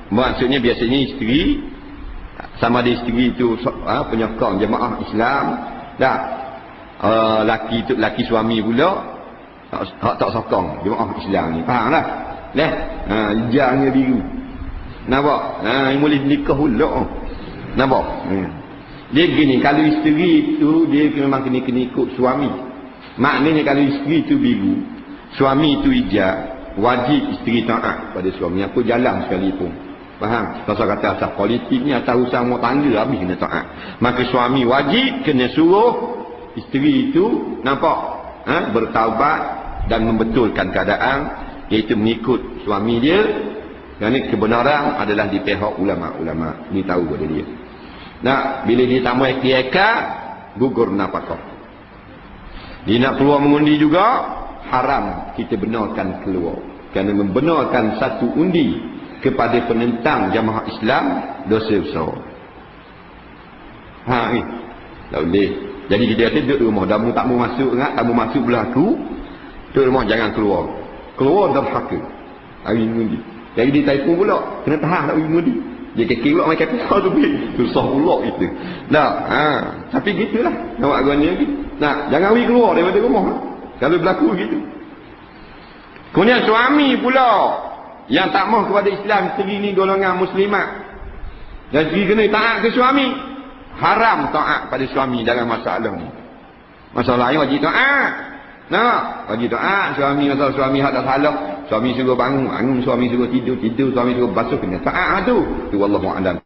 Maksudnya biasanya isteri sama ada isteri itu penyokong jemaah Islam, tak? Laki tu laki suami pula tak sokong jemaah Islam ni. Fahamlah. Hijaunya biru. Nampak? Boleh nikah pula. Nampak? Dia gini, kalau isteri itu dia memang kena ikut suami. Maknanya kalau isteri itu biru, suami itu hijau, wajib isteri taat pada suami apa jalan sekalipun. Faham? Pasal kata asal politik ni atas usaha rumah tangga habis kena taat. Maka suami wajib kena suruh isteri itu nampak bertaubat dan membetulkan keadaan, iaitu mengikut suami dia. Kerana kebenaran adalah di pihak ulama-ulama. Ni tahu pada dia. Nah, bila dia tambah ekar, gugur nafkah. Dia nak keluar mengundi juga, haram kita benarkan keluar. Kerana membenarkan satu undi kepada penentang jamaah Islam, dosa besar. Ni. Tak boleh. Jadi kita kata duduk rumah, tak mau masuk, tak mau masuk berlaku, duduk rumah jangan keluar. Keluar derhaka. Hari mengundi. Jadi dia telefon pula, kena tahan nak pergi mengundi. Dia kekek pula main kata tu susah pula kita. Nah, tapi gitulah nak agaknya gitu. Nah, jangan pergi keluar daripada rumah. Kalau berlaku gitu. Kemudian suami pula yang tak mahu kepada Islam, isteri ni golongan muslimat. Dan isteri kena taat ke suami. Haram taat pada suami dalam masalah ni. Masalah lain wajib taat. Nah, wajib taat suami, masalah suami hak tak salah. Suami suruh bangun, suami suruh tidur, suami suruh basuh, kena taat tu. Tu wallahu a'lam.